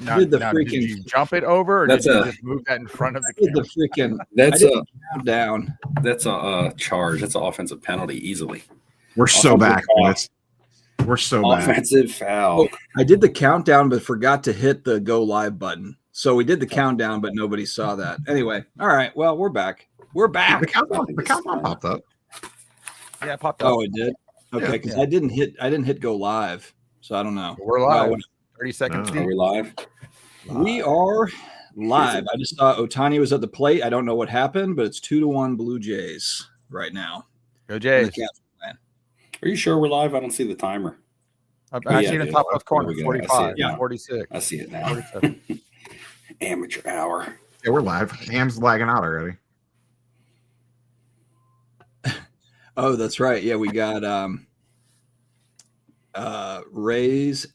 Did you jump it over, or did you just move that in front of the camera? That's a countdown. That's a charge. That's an offensive penalty easily. We're so back. We're so bad. Offensive foul. I did the countdown, but forgot to hit the go live button. So we did the countdown, but nobody saw that. Anyway, all right. Well, we're back. We're back. The countdown popped up. Yeah, it popped up. Oh, it did. Okay, because I didn't hit go live, so I don't know. We're live. 30 seconds. Are we live? We are live. I just saw Ohtani was at the plate. I don't know what happened, but it's 2-1 Blue Jays right now. Go Jays. Are you sure we're live? I don't see the timer. I see it in the top left corner. 45. Yeah. 46. I see it now. 47. Amateur hour. Yeah, we're live. Ham's lagging out already. Oh, that's right. Yeah, we got Ray's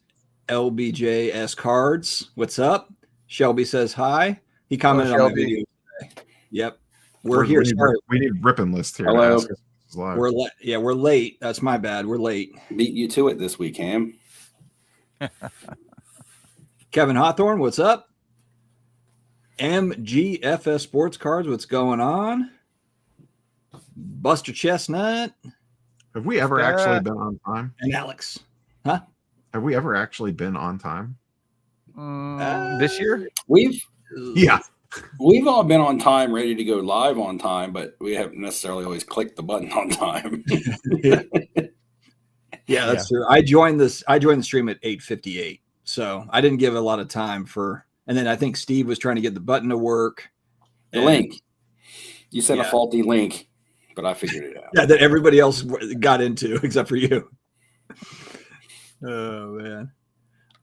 LBJS cards. What's up? Shelby says hi. He commented on my video today. Yep. We're here. We need ripping list here. Hello. We're late. That's my bad. We're late. Beat you to it this week, Ham. Kevin Hawthorne, what's up? MGFS Sports Cards, what's going on? Buster Chestnut. Have we ever actually been on time? And Alex. Huh? Have we ever actually been on time? This year? We've all been on time, ready to go live on time, but we haven't necessarily always clicked the button on time. Yeah, that's true. I joined the stream at 8:58, so I didn't give a lot of time for. And then I think Steve was trying to get the button to work. The link. You sent a faulty link, but I figured it out. Yeah, that everybody else got into except for you. Oh man!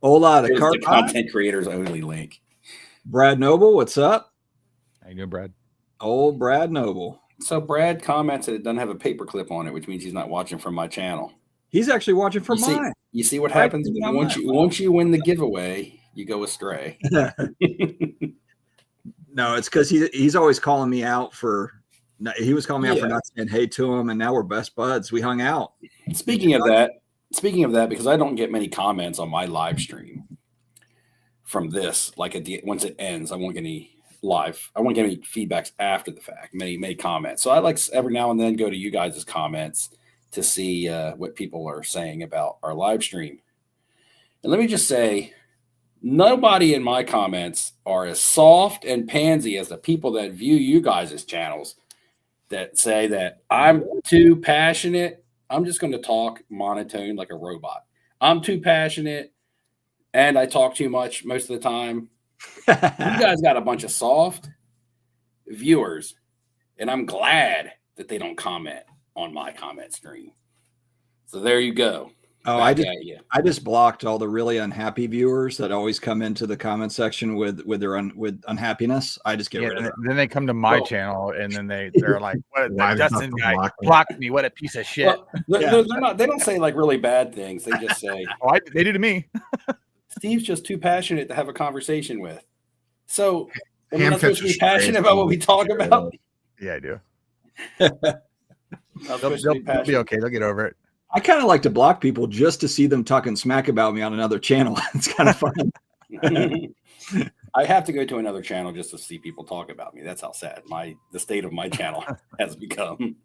Hola, the content creators only link. Brad Noble, what's up? How you doing, Brad? Old Brad Noble. So Brad comments that it doesn't have a paperclip on it, which means he's not watching from my channel. He's actually watching from mine. You see what happens once you win the giveaway, you go astray. No, it's because he's always calling me out for. He was calling me out for not saying hey to him, and now we're best buds. We hung out. Speaking of that, because I don't get many comments on my live stream from this, like once it ends, I won't get any feedbacks after the fact, many comments. So I like every now and then go to you guys' comments to see what people are saying about our live stream. And let me just say, nobody in my comments are as soft and pansy as the people that view you guys' channels that say that I'm too passionate. I'm just going to talk monotone like a robot. I'm too passionate and I talk too much most of the time. You guys got a bunch of soft viewers, and I'm glad that they don't comment on my comment stream. So there you go. Oh, I just blocked all the really unhappy viewers that always come into the comment section with unhappiness. I just get rid of them. Then they come to my channel and then they're like, "What? That Dustin guy blocked me. What a piece of shit." Well, they're not. They don't say like really bad things. They just say, they do to me. Steve's just too passionate to have a conversation with. So am I not supposed to be passionate about what we talk about? Yeah, I do. They'll be okay. They'll get over it. I kind of like to block people just to see them talking smack about me on another channel. It's kind of fun. I have to go to another channel just to see people talk about me. That's how sad the state of my channel has become.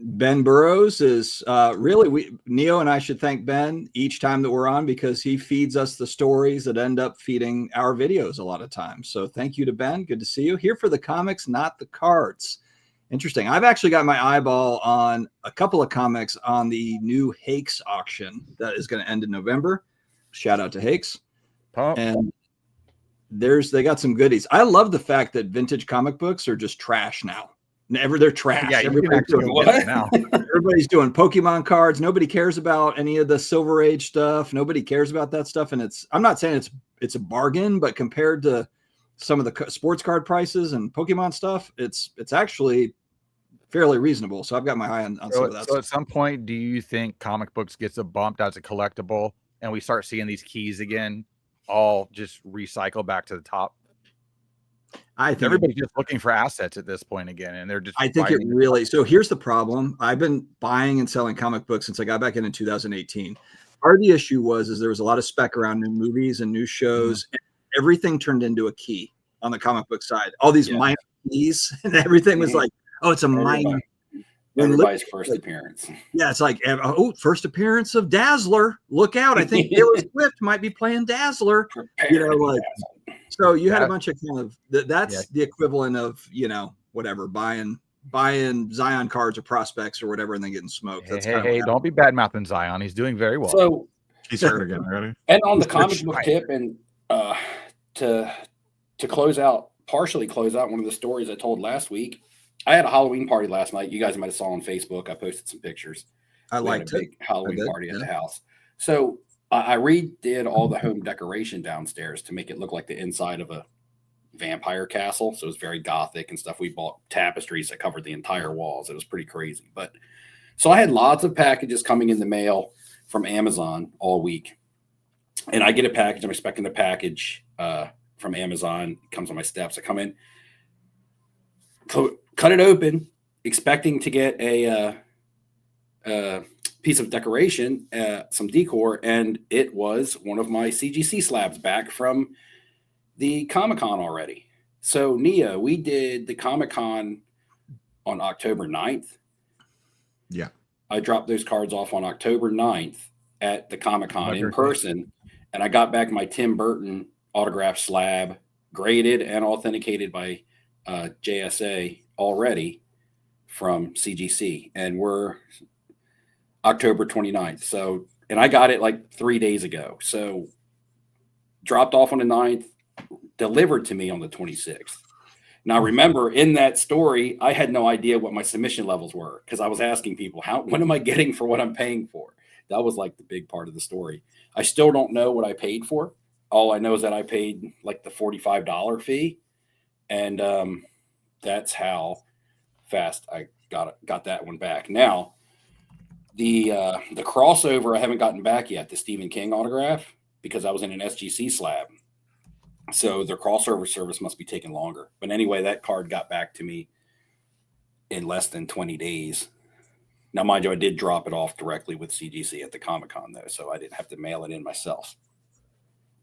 Ben Burrows is Neo and I should thank Ben each time that we're on because he feeds us the stories that end up feeding our videos a lot of times. So thank you to Ben. Good to see you here for the comics, not the cards. Interesting. I've actually got my eyeball on a couple of comics on the new Hakes auction that is going to end in November. Shout out to Hakes. And they got some goodies. I love the fact that vintage comic books are just trash now. They're trash. Yeah, everybody's doing Pokemon cards. Nobody cares about any of the Silver Age stuff. Nobody cares about that stuff. And I'm not saying it's a bargain, but compared to some of the sports card prices and Pokemon stuff, it's actually fairly reasonable. So I've got my eye on some of that. So at some point, do you think comic books gets bumped as a collectible and we start seeing these keys again, all just recycle back to the top? I think everybody's just looking for assets at this point again, and they're just. I think it really. So here's the problem. I've been buying and selling comic books since I got back in 2018. Part of the issue was there was a lot of spec around new movies and new shows. everything turned into a key on the comic book side. All these minor keys and everything was like, oh, it's a minor. Everybody's first appearance. Yeah, it's like, oh, first appearance of Dazzler. Look out. I think Taylor Swift might be playing Dazzler. So you had a bunch of kind of, that's the equivalent of, whatever, buying Zion cards or prospects or whatever and then getting smoked. That's hey, don't be bad-mouthing Zion. He's doing very well. So he's hurt again already. And on the comic book tip, and to partially close out one of the stories I told last week, I had a Halloween party last night. You guys might have saw on Facebook. I posted some pictures. I liked a big Halloween party at the house. So I redid all the home decoration downstairs to make it look like the inside of a vampire castle. So it was very gothic and stuff. We bought tapestries that covered the entire walls. It was pretty crazy. But so I had lots of packages coming in the mail from Amazon all week. And I get a package. I'm expecting a package from Amazon. It comes on my steps. I come in, cut it open, expecting to get a piece of decoration, some decor, and it was one of my CGC slabs back from the Comic-Con already. So, Nia, we did the Comic-Con on October 9th. Yeah. I dropped those cards off on October 9th at the Comic-Con in person, and I got back my Tim Burton autographed slab, graded and authenticated by JSA already from CGC, and we're October 29th. So, and I got it like 3 days ago. So dropped off on the 9th, delivered to me on the 26th. Now, remember, in that story, I had no idea what my submission levels were because I was asking people, what am I getting for what I'm paying for? That was like the big part of the story. I still don't know what I paid for. All I know is that I paid like the $45 fee. And that's how fast I got that one back. Now, the crossover I haven't gotten back yet, the Stephen King autograph, because I was in an SGC slab. So the crossover service must be taking longer. But anyway, that card got back to me in less than 20 days. Now, mind you, I did drop it off directly with CGC at the Comic-Con, though, so I didn't have to mail it in myself.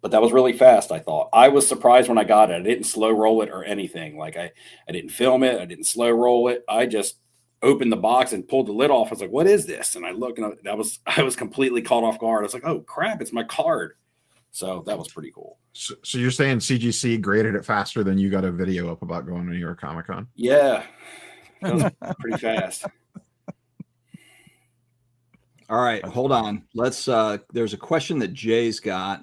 But that was really fast, I thought. I was surprised when I got it. I didn't slow roll it or anything. Like I didn't film it. I didn't slow roll it. I just opened the box and pulled the lid off. I was like, what is this? And I looked, and I was completely caught off guard. I was like, oh, crap, it's my card. So that was pretty cool. So you're saying CGC graded it faster than you got a video up about going to New York Comic Con? Yeah. That was pretty fast. All right, hold on. Let's there's a question that Jay's got.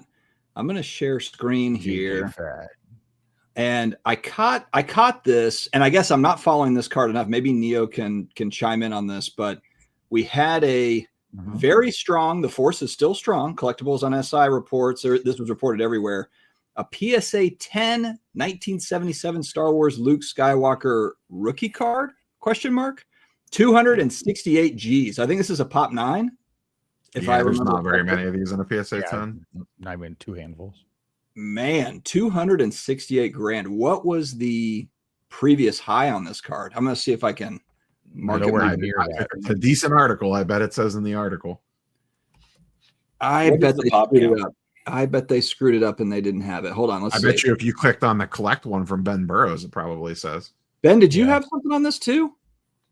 I'm going to share screen here. And I caught this, and I guess I'm not following this card enough. Maybe Neo can chime in on this, but we had a very strong, the force is still strong, collectibles on SI reports, this was reported everywhere, a PSA 10 1977 Star Wars Luke Skywalker rookie card, ? 268 Gs. I think this is a pop 9. If I there's remember, not very many of these in a PSA 10. Not even 2 handfuls. Man, 268 grand. What was the previous high on this card? I'm going to see if I can mark it. It's a decent article. I bet it says in the article. I bet they screwed it up. I bet they screwed it up and they didn't have it. Hold on. Let's see. I bet you if you clicked on the collect one from Ben Burrows, it probably says. Ben, did you have something on this too?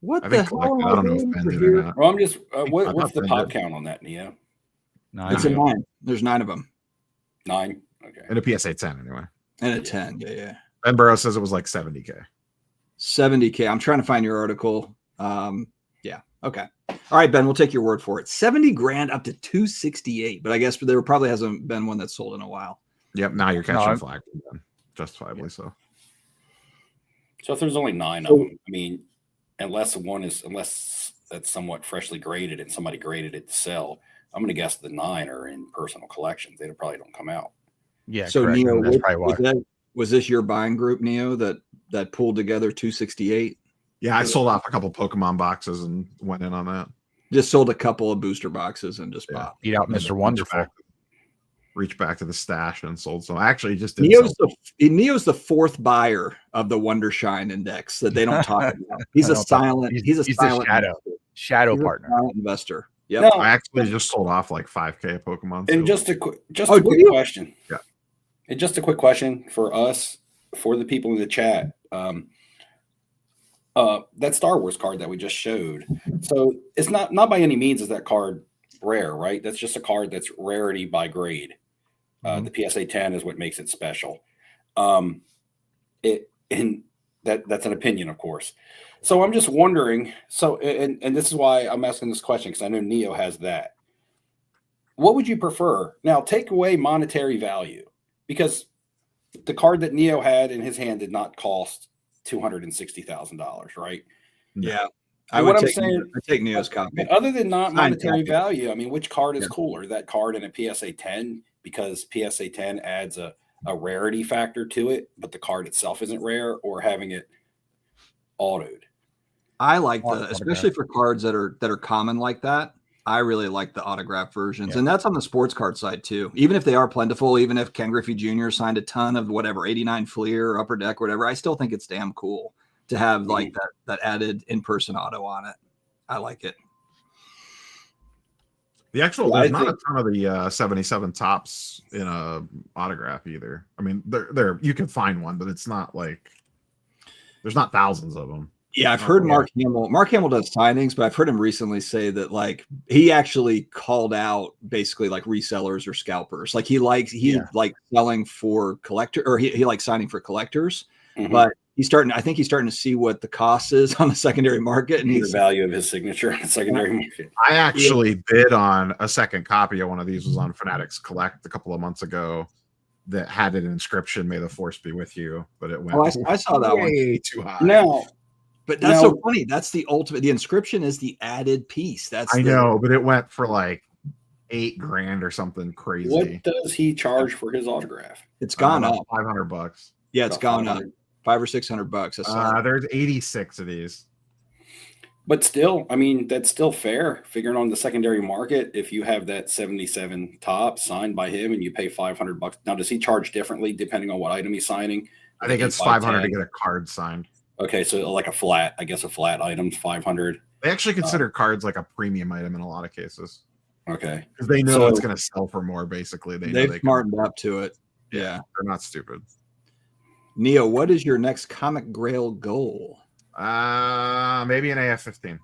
What the hell? I don't know if Ben did or not. Well, I'm just, what's the pop count on that, Neo? 9. It's a 9. There's 9 of them. 9? Okay. And a PSA 10 anyway. And a 10. Yeah. Ben Burrows says it was like 70K. 70K. I'm trying to find your article. Yeah. Okay. All right, Ben, we'll take your word for it. 70 grand up to 268. But I guess there probably hasn't been one that's sold in a while. Yep. Now you're catching flag. Justifiably so. So if there's only 9 of them, I mean, unless that's somewhat freshly graded and somebody graded it to sell, I'm going to guess the 9 are in personal collections. They probably don't come out. Yeah. So correct. Neo, was this your buying group, Neo, that pulled together 268? Yeah, I sold off a couple Pokemon boxes and went in on that. Just sold a couple of booster boxes and just bought. Beat out Mr. Wonderful. Reached back to the stash and sold some. Actually, just did Neo's the 4th buyer of the Wondershine Index that they don't talk about. He's a silent. He's a silent shadow partner, silent investor. Yeah, I actually just sold off like 5K Pokemon. And so. just a quick question. Yeah. And just a quick question for us, for the people in the chat. That Star Wars card that we just showed. So it's not by any means is that card rare, right? That's just a card that's rarity by grade. The PSA 10 is what makes it special. That's an opinion, of course. So I'm just wondering. So and this is why I'm asking this question, because I know Neo has that. What would you prefer? Now, take away monetary value, because the card that Neo had in his hand did not cost $260,000, right? Yeah. I take Neo's copy. Other than not monetary value, I mean, which card is cooler? That card in a PSA 10, because PSA 10 adds a rarity factor to it, but the card itself isn't rare, or having it autoed? I like especially for cards that are common like that. I really like the autograph versions, and that's on the sports card side too. Even if they are plentiful, even if Ken Griffey Jr. signed a ton of whatever 89 Fleer, Upper Deck, whatever, I still think it's damn cool to have like that added in-person auto on it. I like it. The actual there's not a ton of the 77 tops in a autograph either. I mean, there you can find one, but it's not like there's not thousands of them. Yeah, I've heard Mark Hamill. Mark Hamill does signings, but I've heard him recently say that like he actually called out basically like resellers or scalpers. Like he likes selling for collector, or he likes signing for collectors. But I think he's starting to see what the cost is on the secondary market, and the value of his signature on the secondary market. I actually bid on a second copy of one of these. Was on Fanatics Collect a couple of months ago. That had an inscription, "May the Force be with you," but it went. I saw that way one too high. No. But that's so funny. That's the ultimate. The inscription is the added piece. I know, but it went for like $8,000 or something crazy. What does he charge for his autograph? It's gone up $500. Yeah, it's gone up $500 or $600. There's 86 of these. But still, I mean, that's still fair. Figuring on the secondary market, if you have that 77 top signed by him and you pay $500. Now, does he charge differently depending on what item he's signing? I think it's $500 to get a card signed. Okay, so like a flat item's $500. They actually consider cards like a premium item in a lot of cases. Okay, because they know it's going to sell for more. Basically, they've smartened up to it. Yeah, they're not stupid. Neo, what is your next comic grail goal? Maybe an AF-15.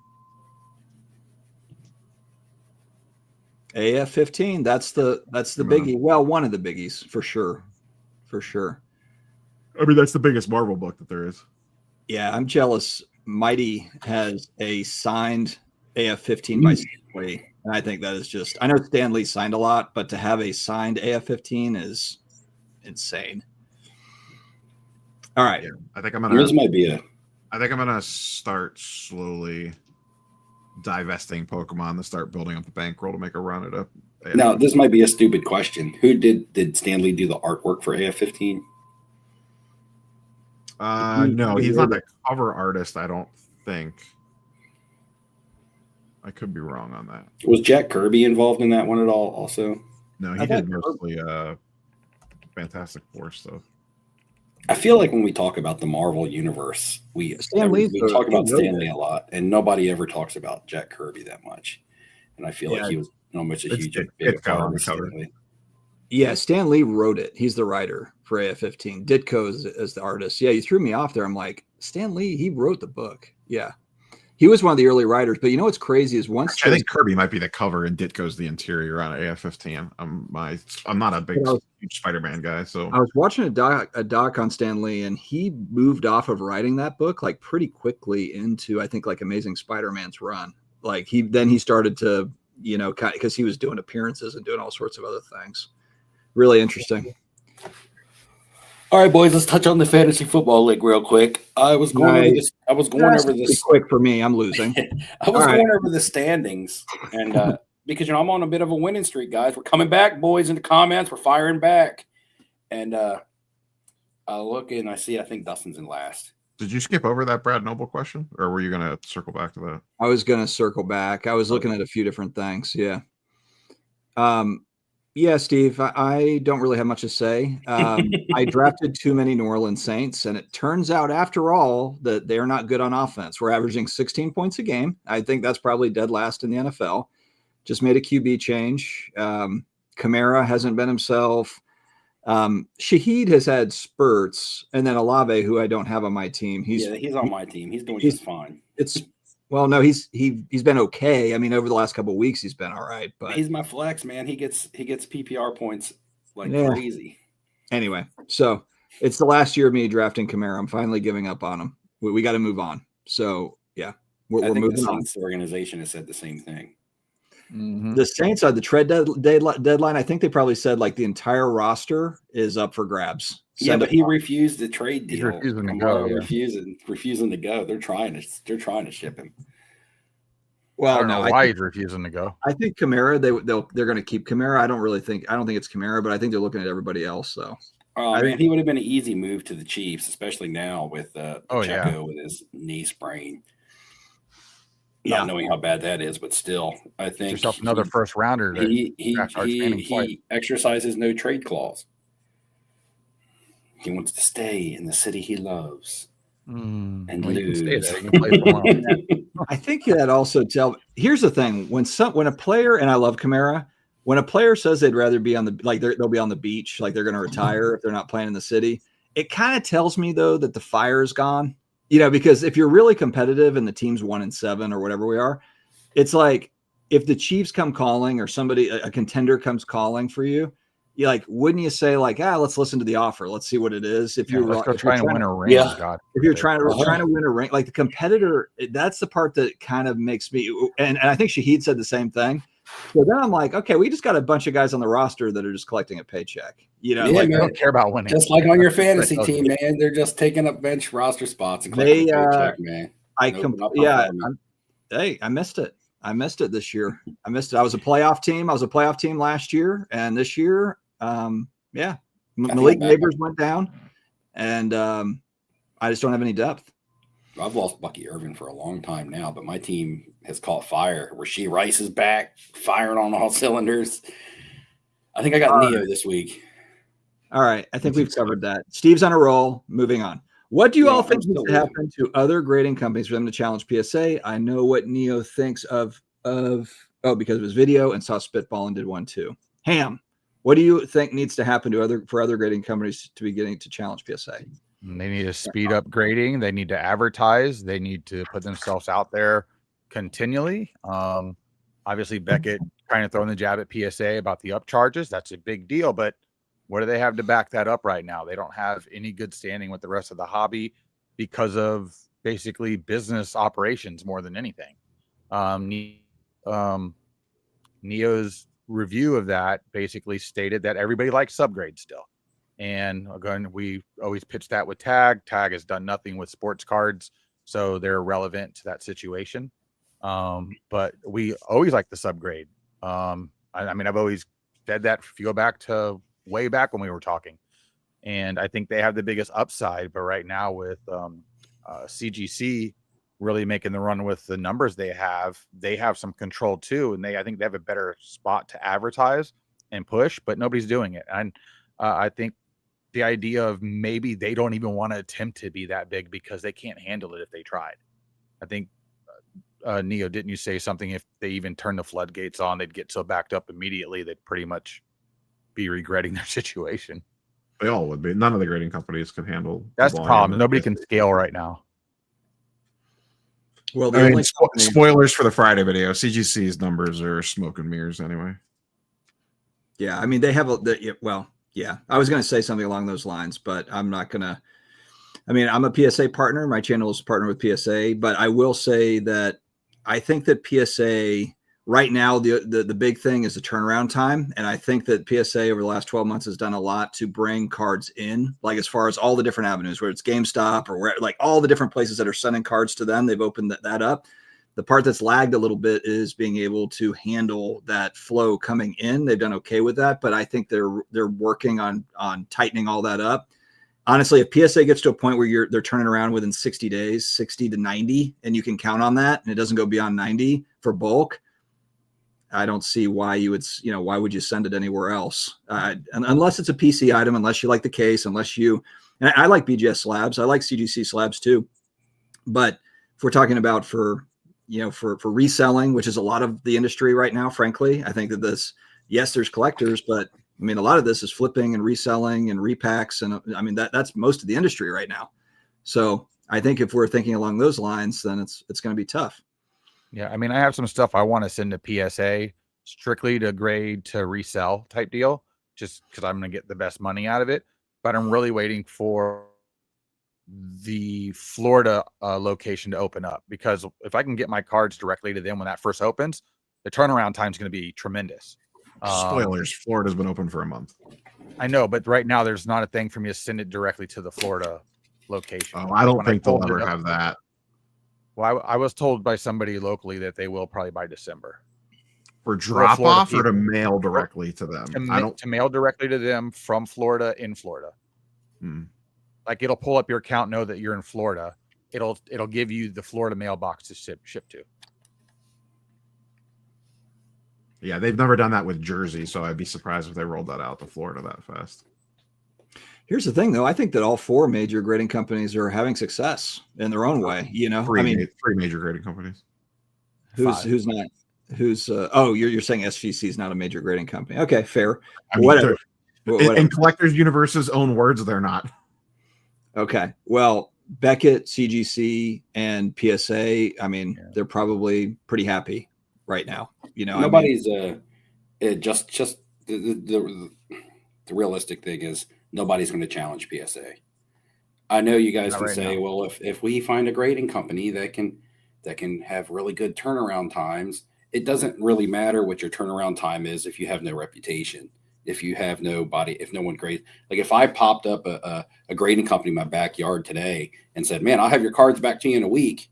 AF-15. That's the biggie. Well, one of the biggies for sure. I mean, that's the biggest Marvel book that there is. Yeah, I'm jealous. Mighty has a signed AF-15 by Stan Lee, and I think that is just. I know Stan Lee signed a lot, but to have a signed AF-15 is insane. All right, I think I'm gonna. This might be a. I think I'm gonna start slowly divesting Pokemon to start building up the bankroll to make a run at a. Now, this might be a stupid question. Who did Stan Lee do the artwork for AF-15? No, he's not the cover artist, I don't think. I could be wrong on that. Was Jack Kirby involved in that one at all also? No, he did mostly Fantastic Four stuff. I feel like when we talk about the Marvel universe, we talk about Stan Lee a lot, and nobody ever talks about Jack Kirby that much. And I feel like he was almost a huge big part of Stan Lee. Yeah, Stan Lee wrote it. He's the writer for AF-15. Ditko is the artist. Yeah, you threw me off there. I'm like, Stan Lee, he wrote the book. Yeah. He was one of the early writers. But you know what's crazy is I think Kirby might be the cover and Ditko's the interior on AF-15. I'm not a big huge Spider-Man guy. So I was watching a doc on Stan Lee, and he moved off of writing that book like pretty quickly into, I think, like Amazing Spider-Man's run. Like he started to, because he was doing appearances and doing all sorts of other things. Really interesting. All right, boys, let's touch on the fantasy football league real quick. I was going over this quick for me. I'm losing. I was going over the standings, and because I'm on a bit of a winning streak, guys. We're coming back, boys. In the comments, we're firing back, and I look and I see. I think Dustin's in last. Did you skip over that Brad Noble question, or were you going to circle back to that? I was going to circle back. I was looking at a few different things. Yeah. Yeah, Steve, I don't really have much to say. I drafted too many New Orleans Saints, and it turns out, after all, that they're not good on offense. We're averaging 16 points a game. I think that's probably dead last in the NFL. Just made a QB change. Kamara hasn't been himself. Shahid has had spurts, and then Alave, who I don't have on my team, he's on my team. He's doing just fine. He's been okay. I mean, over the last couple of weeks, he's been all right. But he's my flex, man. He gets PPR points like crazy. Anyway, so it's the last year of me drafting Kamara. I'm finally giving up on him. We got to move on. So yeah, we're moving on. The organization has said the same thing. Mm-hmm. The Saints are the trade deadline. I think they probably said like the entire roster is up for grabs. But he refused the trade deal. He's refusing to go. Refusing to go. They're trying to ship him. Well, I don't know why he's refusing to go. I think Kamara. They're going to keep Kamara. I don't think it's Kamara, but I think they're looking at everybody else. So. He would have been an easy move to the Chiefs, especially now with Pacheco with his knee sprain. Not knowing how bad that is, but still, I think yourself another first rounder. He exercises no trade clause. He wants to stay in the city he loves and lose. I think that also here's the thing: when a player, and I love Kamara, when a player says they'd rather be they'll be on the beach, like they're going to retire if they're not playing in the city, it kind of tells me though that the fire is gone. Because if you're really competitive and the team's 1-7 or whatever we are, it's like if the Chiefs come calling or a contender comes calling for you, wouldn't you say let's listen to the offer, let's see what it is. If you're trying to win a ring, if you're trying to win a ring, like the competitor, that's the part that kind of makes me. And I think Shahid said the same thing. So then I'm like, okay, we just got a bunch of guys on the roster that are just collecting a paycheck. They don't care about winning. Just like on your fantasy team, man. They're just taking up bench roster spots and collecting a paycheck, man. I missed it. I missed it this year. I missed it. I was a playoff team last year, and this year, Malik Neighbors went down, and I just don't have any depth. I've lost Bucky Irvin for a long time now, but my team has caught fire. Rasheed Rice is back, firing on all cylinders. I think I got Neo this week. All right. I think we've covered that. Steve's on a roll. Moving on. What do you all think needs to happen to other grading companies for them to challenge PSA? I know what Neo thinks of because of his video, and saw Spitball and did one too. Ham, what do you think needs to happen for other grading companies to be getting to challenge PSA? They need to speed up grading. They need to advertise. They need to put themselves out there continually. Obviously, Beckett kind of throwing the jab at PSA about the upcharges. That's a big deal. But what do they have to back that up right now? They don't have any good standing with the rest of the hobby because of basically business operations more than anything. Neo's review of that basically stated that everybody likes subgrades still. And again, we always pitch that with Tag. Tag has done nothing with sports cards, so they're relevant to that situation. But we always like the subgrade. I've always said that if you go back to way back when we were talking. And I think they have the biggest upside. But right now with CGC really making the run with the numbers they have some control too. And I think they have a better spot to advertise and push, but nobody's doing it. And I think the idea of maybe they don't even want to attempt to be that big because they can't handle it if they tried. I think, Neo, didn't you say something? If they even turn the floodgates on, they'd get so backed up immediately, they'd pretty much be regretting their situation. They all would be. None of the grading companies can handle. That's the problem. Nobody can scale right now. Well, spoilers for the Friday video. CGC's numbers are smoke and mirrors anyway. Yeah, I mean, they have yeah, I was going to say something along those lines, but I'm not going to. I mean, I'm a PSA partner. My channel is partnered with PSA, but I will say that I think that PSA right now, the big thing is the turnaround time. And I think that PSA over the last 12 months has done a lot to bring cards in, like as far as all the different avenues, where it's GameStop or where, like all the different places that are sending cards to them, they've opened that up. The part that's lagged a little bit is being able to handle that flow coming in. They've done okay with that, but I think they're working on tightening all that up. Honestly, if PSA gets to a point where they're turning around within 60 days, 60 to 90, and you can count on that, and it doesn't go beyond 90 for bulk, I don't see why why would you send it anywhere else? Unless it's a PC item, unless you like the case, and I like BGS slabs. I like CGC slabs too. But if we're talking about for reselling, which is a lot of the industry right now, frankly, I think that there's collectors, but I mean, a lot of this is flipping and reselling and repacks. And I mean, that's most of the industry right now. So I think if we're thinking along those lines, then it's going to be tough. Yeah. I mean, I have some stuff I want to send to PSA strictly to grade to resell type deal, just because I'm going to get the best money out of it. But I'm really waiting for the Florida location to open up, because if I can get my cards directly to them when that first opens, the turnaround time is going to be tremendous. Spoilers: Florida's been open for a month. I know, but right now there's not a thing for me to send it directly to the Florida location. Oh, I don't When think they'll pulled it ever up- have that. Well, I was told by somebody locally that they will probably by December. For drop Florida off or to people. mail directly to them? To mail directly to them from Florida in Florida. Like, it'll pull up your account, know that you're in Florida. It'll give you the Florida mailbox to ship to. Yeah, they've never done that with Jersey, so I'd be surprised if they rolled that out to Florida that fast. Here's the thing, though. I think that all 4 major grading companies are having success in their own way. You know, Three major grading companies. Who's not? You're saying SGC is not a major grading company? Okay, fair. I mean, Whatever. In Collectors Universe's own words, they're not. Okay. Well, Beckett, CGC, and PSA, I mean, they're probably pretty happy right now. You know, nobody's the realistic thing is nobody's going to challenge PSA. I know you guys can say, well, if we find a grading company that can have really good turnaround times, it doesn't really matter what your turnaround time is if you have no reputation. If you have nobody, if no one grades, like if I popped up a grading company in my backyard today and said, man, I'll have your cards back to you in a week,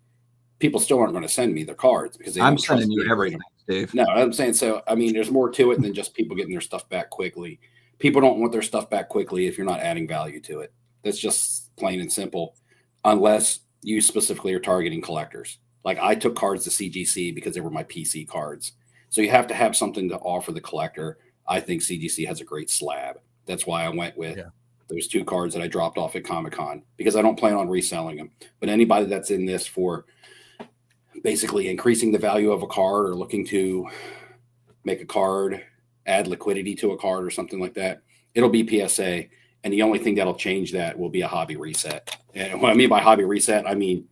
people still aren't going to send me their cards because they I'm sending you everything, Dave. No, I'm saying, so, I mean, there's more to it than just people getting their stuff back quickly. People don't want their stuff back quickly if you're not adding value to it. That's just plain and simple, unless you specifically are targeting collectors. Like, I took cards to CGC because they were my PC cards. So you have to have something to offer the collector. I think CGC has a great slab. That's why I went with those 2 cards that I dropped off at Comic-Con, because I don't plan on reselling them. But anybody that's in this for basically increasing the value of a card or looking to make a card, add liquidity to a card or something like that, it'll be PSA. And the only thing that'll change that will be a hobby reset. And what I mean by hobby reset, I mean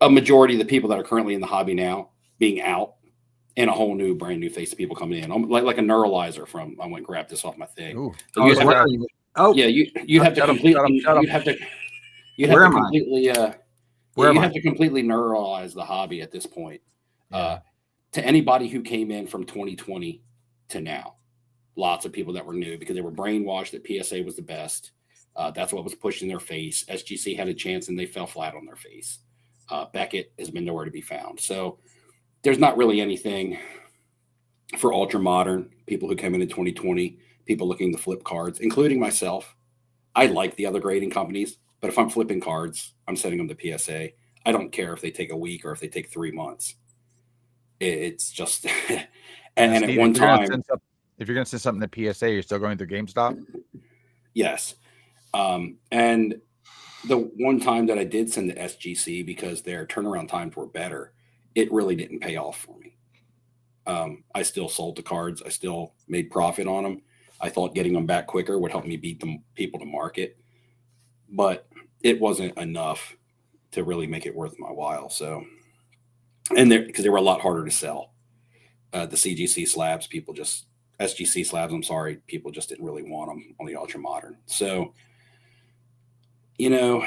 a majority of the people that are currently in the hobby now being out, and a whole new brand new face of people coming in, like a neuralizer from. I went and grabbed this off my thing. So you have to completely neuralize the hobby at this point. To anybody who came in from 2020 to now, lots of people that were new because they were brainwashed that PSA was the best. That's what was pushed in their face. SGC had a chance and they fell flat on their face. Beckett has been nowhere to be found. So there's not really anything for ultra modern people who came in 2020, people looking to flip cards, including myself. I like the other grading companies, but if I'm flipping cards, I'm sending them to PSA. I don't care if they take a week or if they take 3 months. It's just, and Steve, at one time, if you're going to send something to PSA, you're still going through GameStop? Yes. And the one time that I did send to SGC because their turnaround times were better, it really didn't pay off for me. I still sold the cards. I still made profit on them. I thought getting them back quicker would help me beat them people to market, but it wasn't enough to really make it worth my while. So, and because they were a lot harder to sell. The CGC slabs, SGC slabs, I'm sorry, people just didn't really want them on the ultra modern. So, you know,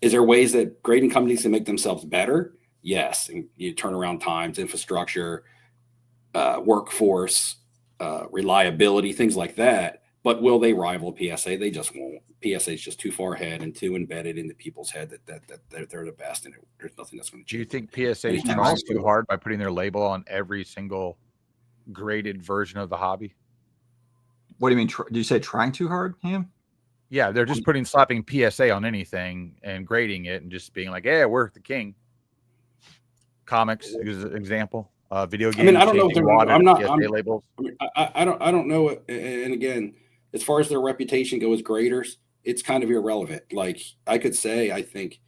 is there ways that grading companies can make themselves better? Yes. And you turnaround times, infrastructure, workforce, reliability, things like that. But will they rival PSA? They just won't. PSA is just too far ahead and too embedded into people's head that they're the best, and there's nothing that's going to change. Do you think PSA is trying too hard by putting their label on every single graded version of the hobby? What do you mean? Do you say trying too hard, Ham? Yeah, they're just slapping PSA on anything and grading it and just being like, "Yeah, we're the king." Comics is an example. Video games. I mean, I don't know. Labels. I mean, I don't know. And again, as far as their reputation goes, graders, it's kind of irrelevant. Like I could say, I think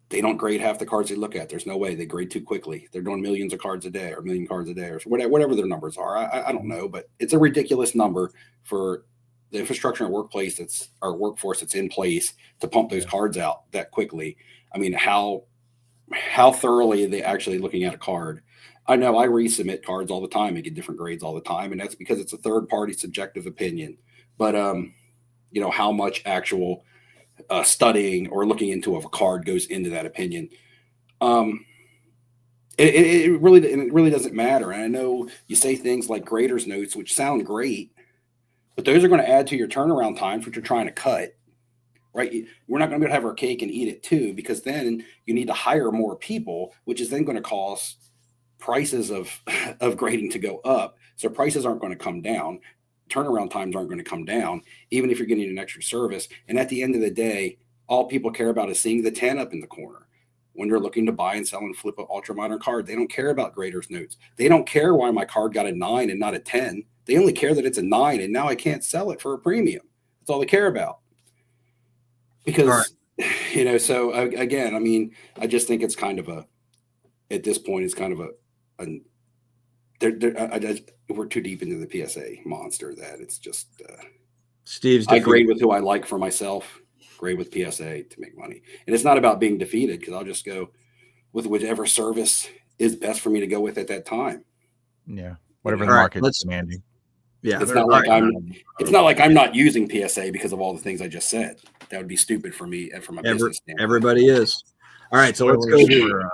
they don't grade half the cards they look at. There's no way. They grade too quickly. They're doing millions of cards a day or a million cards a day or whatever their numbers are. I don't know, but it's a ridiculous number for the infrastructure and workforce that's in place to pump those cards out that quickly. I mean, how thoroughly are they actually looking at a card? I know I resubmit cards all the time and get different grades all the time, and that's because it's a third party subjective opinion. But you know, how much actual studying or looking into of a card goes into that opinion. It really doesn't matter. And I know you say things like grader's notes, which sound great, but those are going to add to your turnaround times, which you're trying to cut, right? We're not going to be able to have our cake and eat it too, because then you need to hire more people, which is then going to cause prices of grading to go up. So prices aren't going to come down. Turnaround times aren't going to come down, even if you're getting an extra service. And at the end of the day, all people care about is seeing the 10 up in the corner. When they're looking to buy and sell and flip an ultra modern card, they don't care about grader's notes. They don't care why my card got a 9 and not a 10. They only care that it's a 9 and now I can't sell it for a premium. That's all they care about. Because, you know, so again, I mean, I just think it's kind of at this point, it's kind of we're too deep into the PSA monster that it's just Steve's I grade with who I like for myself, grade with PSA to make money. And it's not about being defeated, because I'll just go with whichever service is best for me to go with at that time. Yeah. Whatever the market's demanding. Yeah. It's not like I'm not using PSA because of all the things I just said. That would be stupid for me and from a business standpoint. Everybody is. All right. So let's go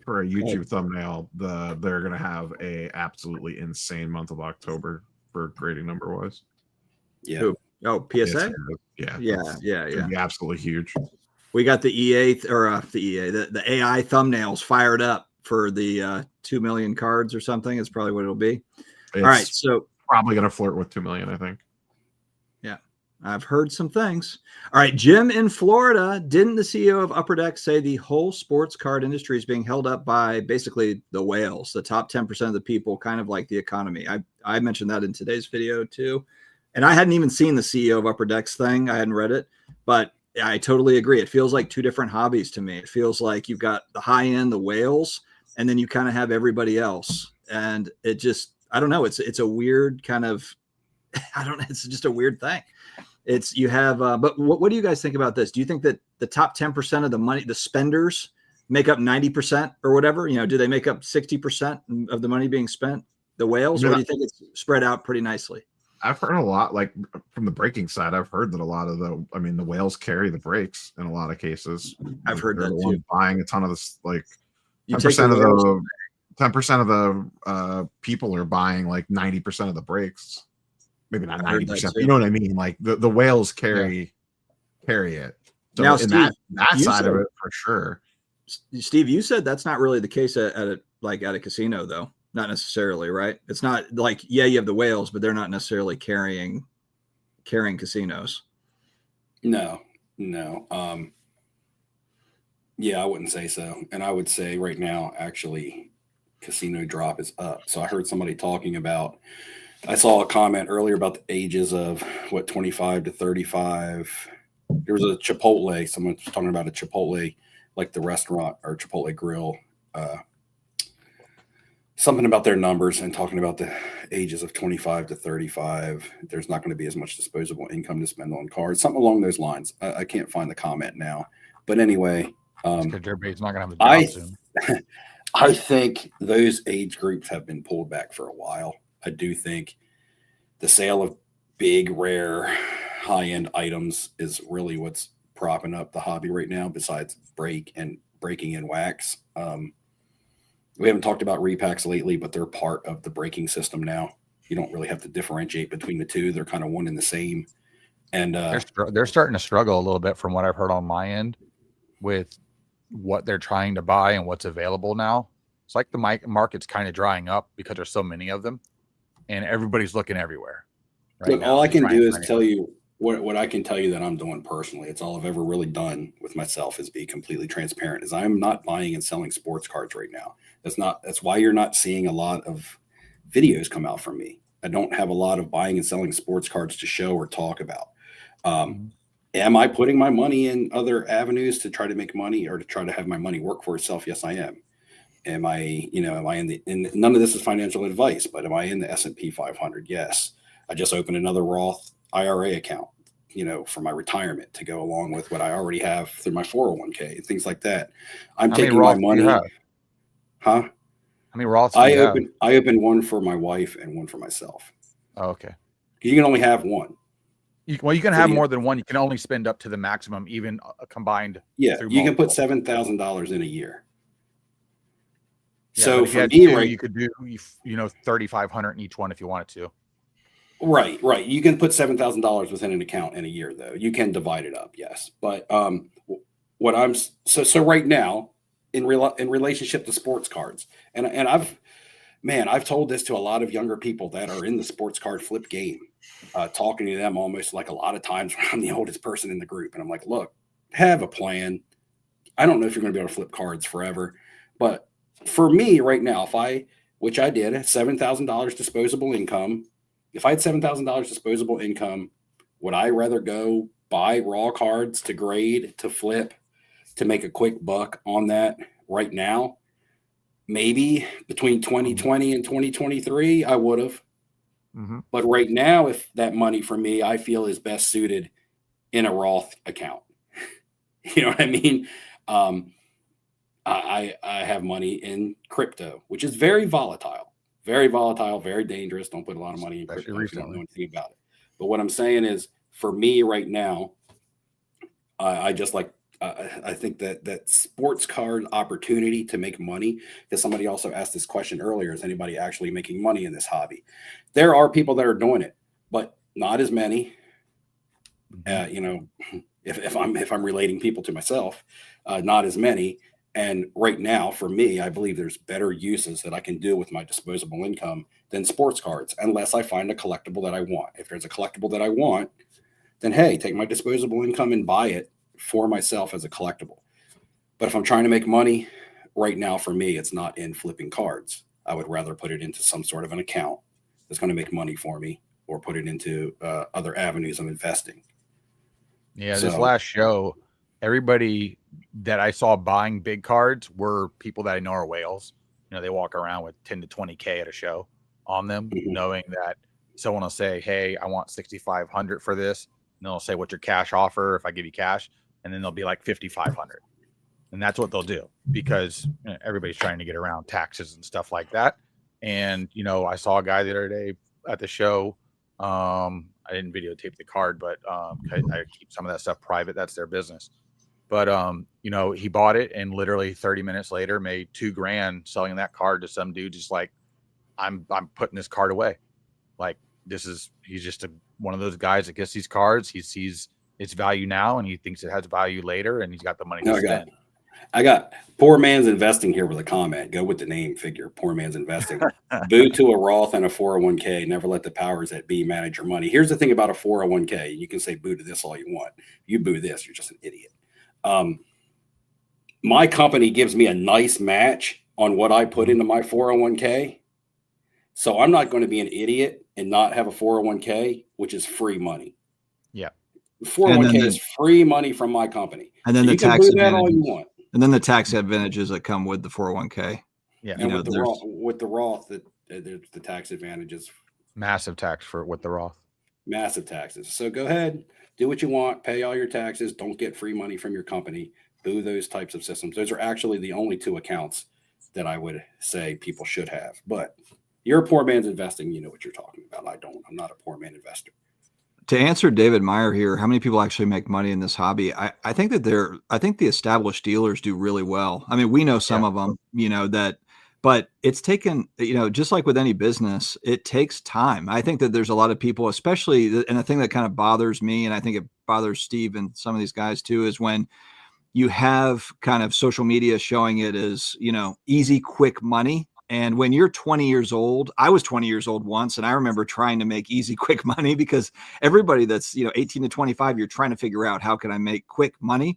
for a YouTube thumbnail. They're going to have a absolutely insane month of October for grading number wise. Yeah. Who? Oh, PSA. Yeah. Be absolutely huge. We got the the AI thumbnails fired up for the 2 million cards or something. It's probably what it'll be. All right. So probably going to flirt with 2 million, I think. Yeah. I've heard some things. All right. Jim in Florida, didn't the CEO of Upper Deck say the whole sports card industry is being held up by basically the whales, the top 10% of the people, kind of like the economy? I mentioned that in today's video too. And I hadn't even seen the CEO of Upper Deck's thing. I hadn't read it, but I totally agree. It feels like two different hobbies to me. It feels like you've got the high end, the whales, and then you kind of have everybody else. And it just, I don't know. It's a weird kind of, I don't know. It's just a weird thing. It's you have, but what do you guys think about this? Do you think that the top 10% of the money, the spenders, make up 90% or whatever? You know, do they make up 60% of the money being spent, the whales, or do you think it's spread out pretty nicely? I've heard a lot, like from the breaking side, I've heard that a lot of the whales carry the breaks in a lot of cases. I've heard that too. Buying a ton of this, like 10% of the people are buying like 90% of the breaks. Maybe not 90%. You know what I mean? Like the whales carry it. So now, in Steve, that side of it, for sure. Steve, you said that's not really the case at a casino, though. Not necessarily, right? It's not like, yeah, you have the whales, but they're not necessarily carrying casinos. No. Yeah, I wouldn't say so. And I would say right now, actually, casino drop is up. So I heard somebody talking about, I saw a comment earlier about the ages of 25 to 35. There was a Chipotle. Someone was talking about a Chipotle, like the restaurant or Chipotle grill, something about their numbers and talking about the ages of 25 to 35. There's not going to be as much disposable income to spend on cards, something along those lines. I can't find the comment now, but anyway, everybody's not going to have a job soon. I think those age groups have been pulled back for a while. I do think the sale of big, rare, high-end items is really what's propping up the hobby right now, besides breaking and wax. We haven't talked about repacks lately, but they're part of the breaking system now. You don't really have to differentiate between the two. They're kind of one and the same. And they're starting to struggle a little bit from what I've heard on my end with what they're trying to buy and what's available now. It's like the market's kind of drying up because there's so many of them and everybody's looking everywhere. Right. Look, all I can do is tell you what I can tell you that I'm doing personally. It's all I've ever really done with myself is be completely transparent. Is I'm not buying and selling sports cards right now. That's why you're not seeing a lot of videos come out from me. I don't have a lot of buying and selling sports cards to show or talk about. Am I putting my money in other avenues to try to make money or to try to have my money work for itself? Yes, I am. Am I, am I in none of this is financial advice, but am I in the S&P 500? Yes. I just opened another Roth IRA account, for my retirement to go along with what I already have through my 401k and things like that. I'm taking my money. Huh? How many Roths do you have? I opened one for my wife and one for myself. Oh, okay. You can only have one. You can have more than one. You can only spend up to the maximum, even combined. Yeah, you can put $7,000 in a year. Yeah, so for me, you could do 3,500 in each one if you wanted to. Right. You can put $7,000 within an account in a year, though. You can divide it up, yes. But what I'm so right now in relationship to sports cards, and I've told this to a lot of younger people that are in the sports card flip game, talking to them almost like a lot of times when I'm the oldest person in the group, and I'm like, look, have a plan. I don't know if you're going to be able to flip cards forever, but for me right now, which I did, $7,000 disposable income. If I had $7,000 disposable income, would I rather go buy raw cards to grade, to flip, to make a quick buck on that right now? Maybe between 2020 and 2023, I would have. Mm-hmm. But right now, if that money for me, I feel is best suited in a Roth account. You know what I mean? I have money in crypto, which is very volatile, very dangerous. Don't put a lot of money in crypto if you don't know anything about it. But what I'm saying is, for me right now, I think that sports card opportunity to make money, because somebody also asked this question earlier, is anybody actually making money in this hobby? There are people that are doing it, but not as many. If I'm relating people to myself, not as many. And right now, for me, I believe there's better uses that I can do with my disposable income than sports cards, unless I find a collectible that I want. If there's a collectible that I want, then hey, take my disposable income and buy it for myself as a collectible. But if I'm trying to make money right now, for me, it's not in flipping cards. I would rather put it into some sort of an account that's going to make money for me, or put it into other avenues of investing. Yeah, this last show, everybody that I saw buying big cards were people that I know are whales. They walk around with 10 to 20K at a show on them, knowing that someone will say, hey, I want 6,500 for this. And they'll say, what's your cash offer if I give you cash? And then they'll be like 5,500. And that's what they'll do, because everybody's trying to get around taxes and stuff like that. And, I saw a guy the other day at the show. I didn't videotape the card, but I keep some of that stuff private. That's their business. But, he bought it, and literally 30 minutes later made $2,000 selling that card to some dude. Just like, I'm putting this card away. Like, he's just one of those guys that gets these cards. He sees its value now, and he thinks it has value later, and he's got the money to spend. I got Poor Man's Investing here with a comment. Go with the name figure. Poor Man's Investing. Boo to a Roth and a 401k. Never let the powers that be manage your money. Here's the thing about a 401k. You can say boo to this all you want. You boo this, you're just an idiot. My company gives me a nice match on what I put into my 401k. So I'm not going to be an idiot and not have a 401k, which is free money. Yeah. 401k is free money from my company. And then so the tax advantages. All you want. And then the tax advantages that come with the 401k. Yeah. And with the Roth, there's the tax advantages. Massive tax with the Roth. Massive taxes. So go ahead, do what you want, pay all your taxes. Don't get free money from your company. Boo those types of systems. Those are actually the only two accounts that I would say people should have. But you're a poor man's investing. You know what you're talking about. I don't. I'm not a poor man investor. To answer David Meyer here, how many people actually make money in this hobby? I think that I think the established dealers do really well. I mean, we know some of them, but it's taken, just like with any business, it takes time. I think that there's a lot of people, especially, and the thing that kind of bothers me, and I think it bothers Steve and some of these guys too, is when you have kind of social media showing it as, easy, quick money. And when you're 20 years old, I was 20 years old once, and I remember trying to make easy, quick money, because everybody that's, 18 to 25, you're trying to figure out how can I make quick money.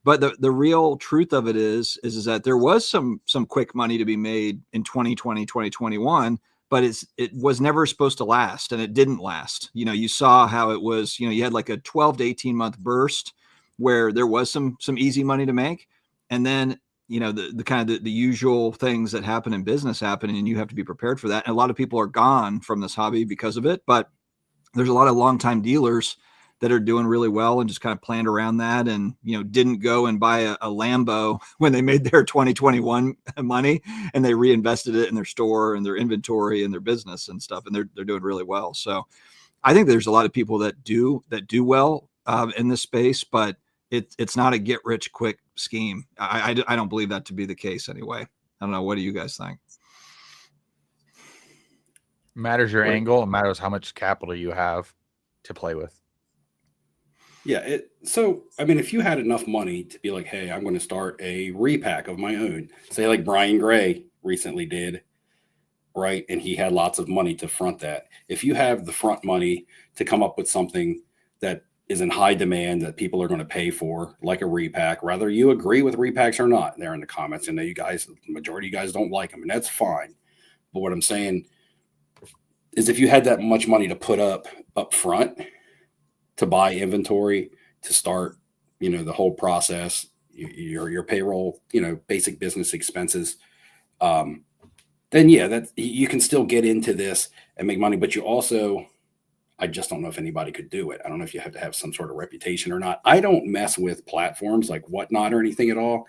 But the real truth of it is that there was some quick money to be made in 2020, 2021, but it was never supposed to last, and it didn't last. You saw how it was. You had like a 12 to 18 month burst where there was some easy money to make, and then the kind of the usual things that happen in business happen, and you have to be prepared for that. And a lot of people are gone from this hobby because of it, but there's a lot of longtime dealers that are doing really well and just kind of planned around that, and didn't go and buy a Lambo when they made their 2021 money, and they reinvested it in their store and their inventory and their business and stuff, and they're doing really well. So I think there's a lot of people that do well in this space, but it's not a get rich quick scheme. I don't believe that to be the case anyway. I don't know. What do you guys think? Matters your angle. It matters how much capital you have to play with. Yeah. So, I mean, if you had enough money to be like, hey, I'm going to start a repack of my own, say like Brian Gray recently did, right? And he had lots of money to front that. If you have the front money to come up with something that is in high demand that people are going to pay for, like a repack, whether you agree with repacks or not, there in the comments. And you guys, the majority of you guys don't like them, and that's fine. But what I'm saying is if you had that much money to put up front to buy inventory, to start, the whole process, your payroll, basic business expenses, then yeah, that you can still get into this and make money. But you also, I just don't know if anybody could do it. I don't know if you have to have some sort of reputation or not. I don't mess with platforms like Whatnot or anything at all.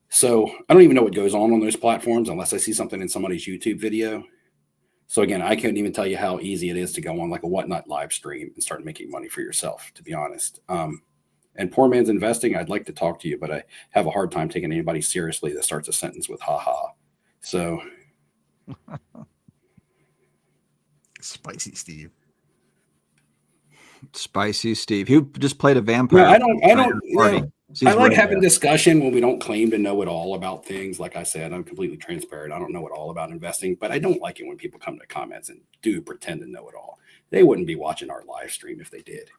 So I don't even know what goes on those platforms unless I see something in somebody's YouTube video. So again, I can't even tell you how easy it is to go on like a Whatnot live stream and start making money for yourself, to be honest. And Poor Man's Investing, I'd like to talk to you, but I have a hard time taking anybody seriously that starts a sentence with haha. So Spicy Steve. Spicy Steve. He just played a vampire. No, I don't. I like right having there. discussion when we don't claim to know it all about things. Like I said, I'm completely transparent. I don't know it all about investing, but I don't like it when people come to comments and do pretend to know it all. They wouldn't be watching our live stream if they did.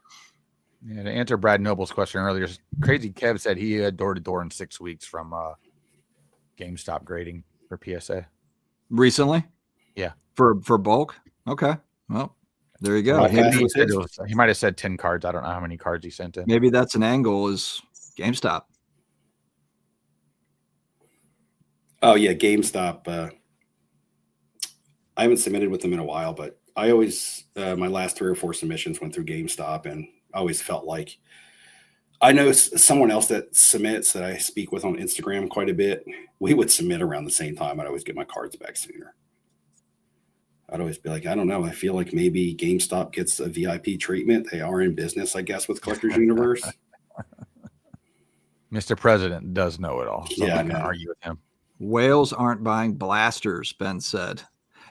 Yeah, to answer Brad Noble's question earlier, Crazy Kev said he had door-to-door in 6 weeks from GameStop grading for PSA. Recently? Yeah. For bulk? Okay. Well, there you go. How fast He was his? might have said 10 cards. I don't know how many cards he sent in. Maybe that's an angle is GameStop. Oh yeah, GameStop. I haven't submitted with them in a while, but I always my last 3 or 4 submissions went through GameStop, and I always felt like I know someone else that submits that I speak with on Instagram quite a bit. We would submit around the same time. I'd always get my cards back sooner. I'd always be like, I don't know. I feel like maybe GameStop gets a VIP treatment. They are in business, I guess, with Collectors Universe. Mr. President does know it all. So Yeah, I I can know. argue with him. Whales aren't buying blasters, Ben said.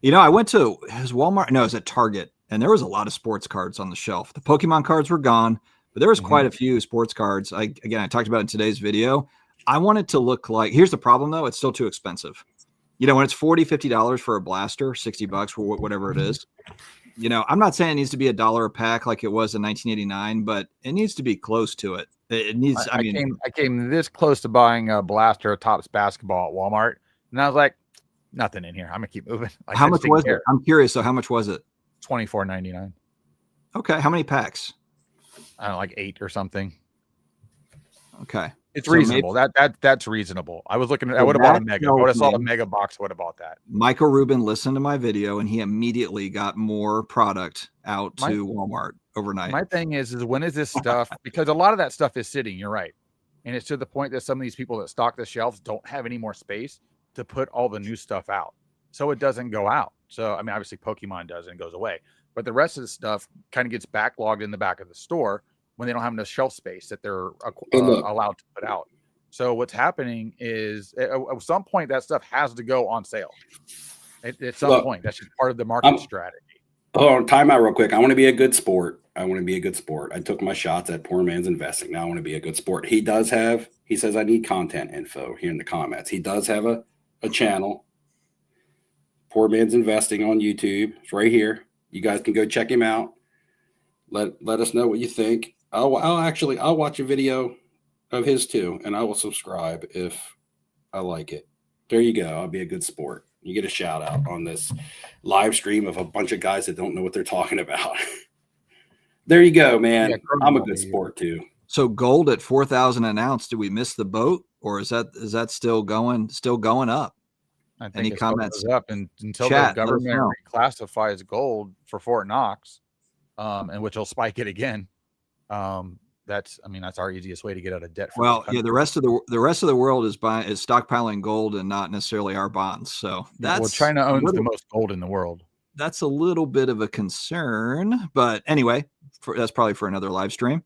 I went to his Walmart. No, it was at Target, and there was a lot of sports cards on the shelf. The Pokemon cards were gone, but there was quite a few sports cards. I talked about it in today's video. I want it to look like, here's the problem though. It's still too expensive. When it's $40, $50 for a blaster, $60 for whatever it is, I'm not saying it needs to be $1 a pack like it was in 1989, but it needs to be close to it. It needs. I came this close to buying a blaster of Topps basketball at Walmart, and I was like, nothing in here. I'm gonna keep moving. How much was it? I'm curious. So how much was it? $24.99. Okay. How many packs? I don't know, like 8 or something. Okay. It's reasonable. That's reasonable. I was looking at. I would have bought a mega. I would have saw a mega box. Would have bought that. Michael Rubin listened to my video, and he immediately got more product out to Walmart overnight. My thing is when is this stuff? Because a lot of that stuff is sitting. You're right, and it's to the point that some of these people that stock the shelves don't have any more space to put all the new stuff out, so it doesn't go out. So I mean, obviously Pokemon does and it goes away, but the rest of the stuff kind of gets backlogged in the back of the store when they don't have enough shelf space that they're allowed to put out. So what's happening is at some point that stuff has to go on sale. At some point, that's just part of the market strategy. Hold on, time out real quick. I want to be a good sport. I took my shots at Poor Man's Investing. Now I want to be a good sport. He says I need content info here in the comments. He does have a channel, Poor Man's Investing on YouTube. It's right here. You guys can go check him out. Let us know what you think. I'll watch a video of his too, and I will subscribe if I like it. There you go. I'll be a good sport. You get a shout out on this live stream of a bunch of guys that don't know what they're talking about. There you go, man. Yeah, I'm a good sport too. So gold at 4,000 an ounce. Did we miss the boat, or is that still going up? I think Any it comments? goes up until Chat, the let us government know. reclassifies gold for Fort Knox, and which will spike it again. That's our easiest way to get out of debt. Well, yeah, the rest of the world is stockpiling gold and not necessarily our bonds. So that's China owns the most gold in the world. That's a little bit of a concern, but anyway, that's probably for another live stream.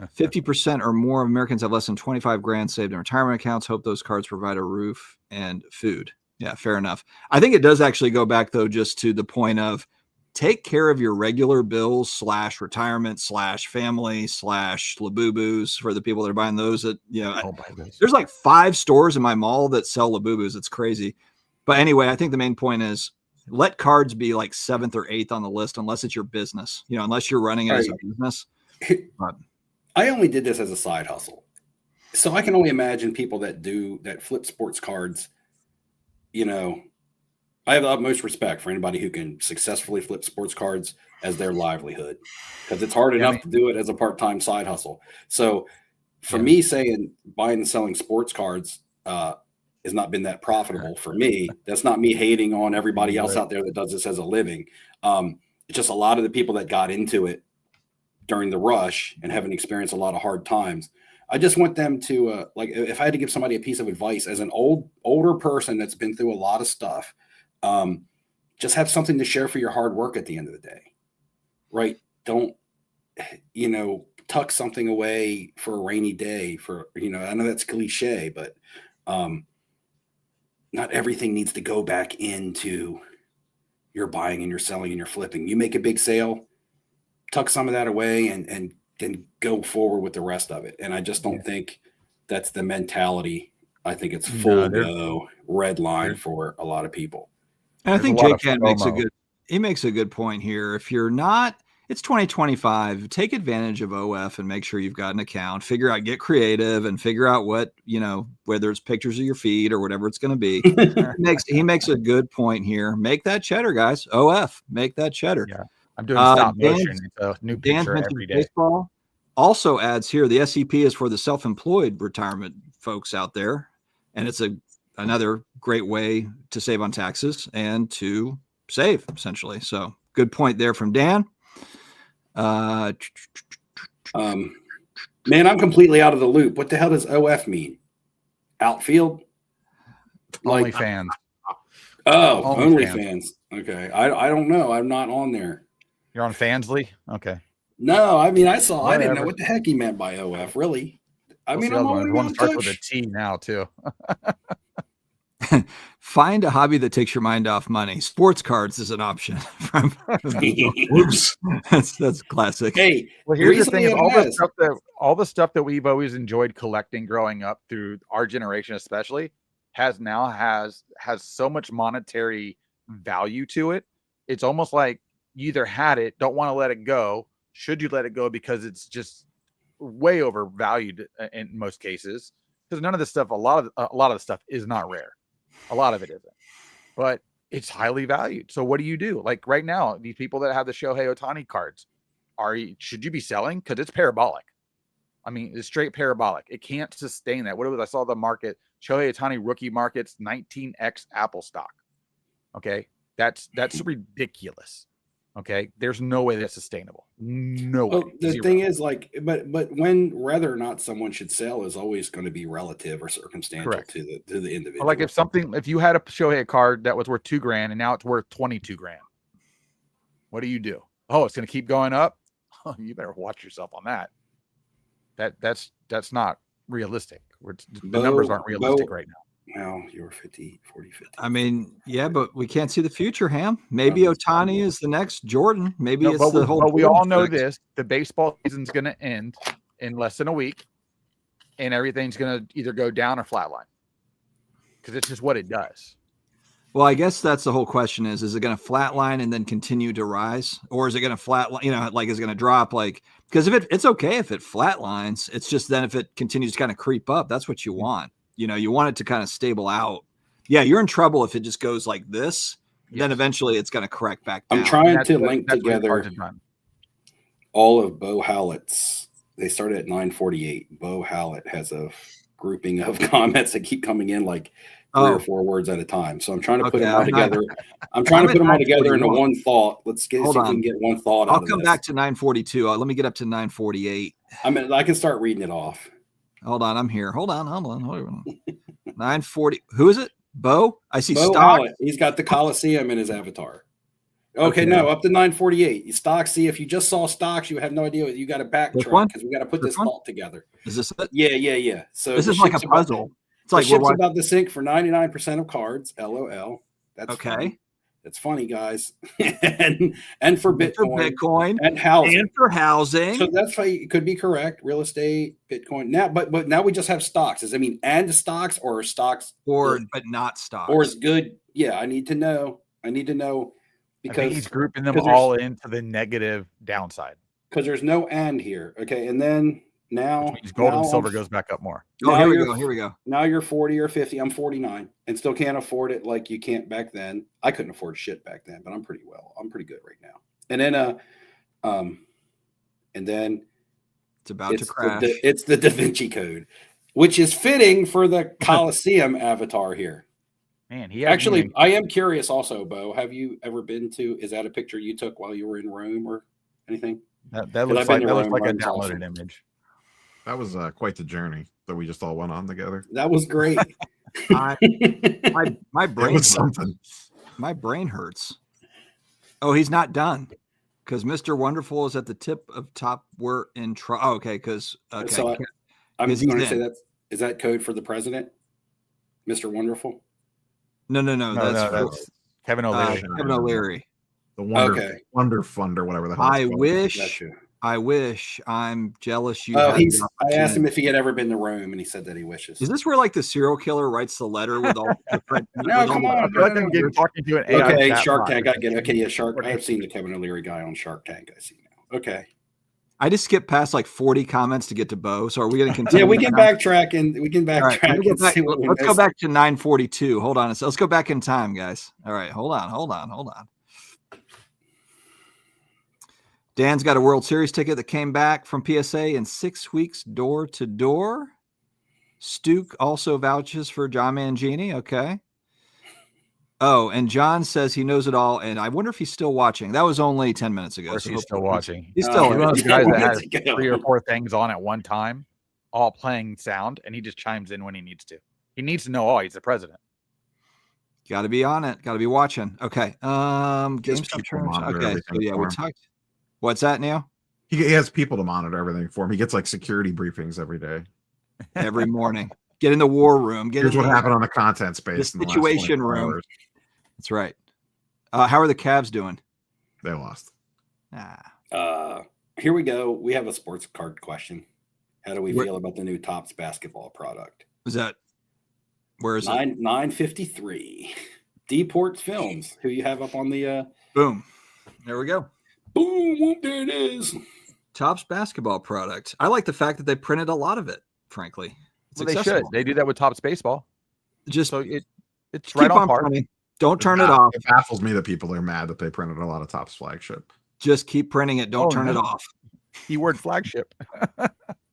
50% or more of Americans have less than 25 grand saved in retirement accounts. Hope those cards provide a roof and food. Yeah, fair enough. I think it does actually go back though, just to the point of take care of your regular bills / retirement / family / Labubus for the people that are buying those. That there's like 5 stores in my mall that sell Labubus. It's crazy. But anyway, I think the main point is let cards be like 7th or 8th on the list, unless it's your business. Unless you're running it as a business. But I only did this as a side hustle, so I can only imagine people that flip sports cards. I have the utmost respect for anybody who can successfully flip sports cards as their livelihood, because it's hard enough to do it as a part-time side hustle. So for me, saying buying and selling sports cards has not been that profitable for me. That's not me hating on everybody else out there that does this as a living. It's just a lot of the people that got into it during the rush and haven't experienced a lot of hard times. I just want them to if I had to give somebody a piece of advice as an older person that's been through a lot of stuff, just have something to share for your hard work at the end of the day, right? Don't, tuck something away for a rainy day I know that's cliche, but not everything needs to go back into your buying and your selling and your flipping. You make a big sale, tuck some of that away and then go forward with the rest of it. And I just don't think that's the mentality. I think it's full go red line for a lot of people. And I think J-Cat makes a good point here. If you're not, it's 2025, take advantage of OF and make sure you've got an account, get creative and figure out what, whether it's pictures of your feed or whatever it's going to be. He makes a good point here. Make that cheddar, guys. OF, make that cheddar. Yeah. I'm doing stop motion. It's a new picture every day. Baseball also adds here, the SEP is for the self-employed retirement folks out there. And it's another great way to save on taxes and to save, essentially. So good point there from Dan. Man, I'm completely out of the loop. What the hell does OF mean? Outfield? Only fans. Oh, only fans. Okay. I don't know. I'm not on there. You're on Fansly? Okay. No, I didn't know what the heck he meant by OF, really. I'm on one starts with a T now too. Find a hobby that takes your mind off money. Sports cards is an option. That's classic. Hey, well, here's the thing: all the stuff that we've always enjoyed collecting growing up through our generation, especially, has so much monetary value to it. It's almost like you either had it, don't want to let it go. Should you let it go because it's just way overvalued in most cases? Because none of this stuff, a lot of the stuff is not rare. A lot of it isn't, but it's highly valued. So what do you do? Like right now, these people that have the Shohei Ohtani cards, should you be selling? Because it's parabolic. I mean, it's straight parabolic. It can't sustain that. What it was, I saw the market, Shohei Ohtani rookie market's 19x Apple stock. Okay, that's ridiculous. Okay, there's no way that's sustainable. No way. The thing is, but when whether or not someone should sell is always going to be relative or circumstantial to the individual. Like if you had a Shohei card that was worth $2,000 and now it's worth $22,000, what do? Oh, it's going to keep going up. Oh, you better watch yourself on that. That's not realistic. The numbers aren't realistic right now. Well, you were 40, 50. I mean, yeah, but we can't see the future, Ham. Maybe Ohtani is the next Jordan. Maybe it's the whole. But we all know this: the baseball season's going to end in less than a week, and everything's going to either go down or flatline because it's just what it does. Well, I guess that's the whole question: is it going to flatline and then continue to rise, or is it going to flatline? Is it going to drop? Because if it's okay if it flatlines, it's just then if it continues to kind of creep up, that's what you want. You want it to kind of stable out. Yeah, you're in trouble if it just goes like this. Yes. Then eventually it's going to correct back down. I'm trying That's to what- link that's what it's hard together to run. all of Bo Hallett's. They started at 948. Bo Hallett has a grouping of comments that keep coming in like 3 or 4 words at a time. So I'm trying to put them all together. I'm trying to put them all together into one thought. Let's see if we can get one thought out of this. I'll come back to 942. Let me get up to 948. I can start reading it off. Hold on, I'm here. Hold on. 940. Who is it? Bo? I see Bo stock. Hallett. He's got the Coliseum in his avatar. Okay, no, up to 948. Stocks. See, if you just saw stocks, you have no idea. You got to backtrack because we got to put this thought together. Is this it? Yeah. So this is like a puzzle. It's like ship's about to sink for 99% of cards. LOL. That's okay. Funny. That's funny, guys. and for Bitcoin, and housing. And for housing. So that's why it could be correct. Real estate, Bitcoin. Now, but now we just have stocks. Does it mean and stocks or stocks but not stocks? Or is good? Yeah, I need to know. Because I think he's grouping them all into the negative downside. Because there's no and here. Okay, and then now gold and silver goes back up more. Oh, here we go. Now you're 40 or 50. I'm 49 and still can't afford it like you can't back then. I couldn't afford shit back then, but I'm pretty good right now. And then it's about to crash. It's the Da Vinci Code, which is fitting for the Coliseum avatar here. Man, I am curious also, Bo. Have you ever been to? Is that a picture you took while you were in Rome or anything? That looks like a downloaded image. That was quite the journey that we just all went on together. That was great. my brain was something. My brain hurts. Oh, he's not done because Mr. Wonderful is at the tip of top. We're in trouble. Oh, okay, because So I'm going to say is that code for the president, Mr. Wonderful? No. That's Kevin O'Leary. Kevin O'Leary. The Wonder Fund or whatever the hell. I wish. I'm jealous. I asked him if he had ever been to Rome, and he said that he wishes. Is this where like the serial killer writes the letter with all the No, come on. I feel like I'm getting talking to an AI. Okay, Shark Tank. I get it. Okay, yeah, Shark. I have seen the Kevin O'Leary guy on Shark Tank. I see now. Okay. I just skipped past like 40 comments to get to Bo. So are we going to continue? Yeah, we can backtrack and let's go back to 942. Hold on. Let's go back in time, guys. All right. Hold on. Dan's got a World Series ticket that came back from PSA in 6 weeks, door to door. Stuke also vouches for John Mangini. Okay. Oh, and John says he knows it all, and I wonder if he's still watching. That was only 10 minutes ago. Of course, he's still watching. He's still one of those guys that has 3 or 4 things on at one time, all playing sound, and he just chimes in when he needs to. He needs to know all. He's the president. Got to be on it. Got to be watching. Okay. GameStop terms. Okay. So yeah, we talked. What's that, Neil? He has people to monitor everything for him. He gets like security briefings every day, every morning. Get in the war room. Here's what happened on the content space. The situation room. Hours. That's right. How are the Cavs doing? They lost. Here we go. We have a sports card question. How do we feel about the new Topps basketball product? Where is it? 953. D-Port Films, who you have up on the boom. There we go. Boom, there it is. Topps basketball product. I like the fact that they printed a lot of it, frankly. They should. They do that with Topps baseball. Just so it's right on par. Don't turn it off. It baffles me that people are mad that they printed a lot of Topps flagship. Just keep printing it. Don't turn it off. Keyword flagship.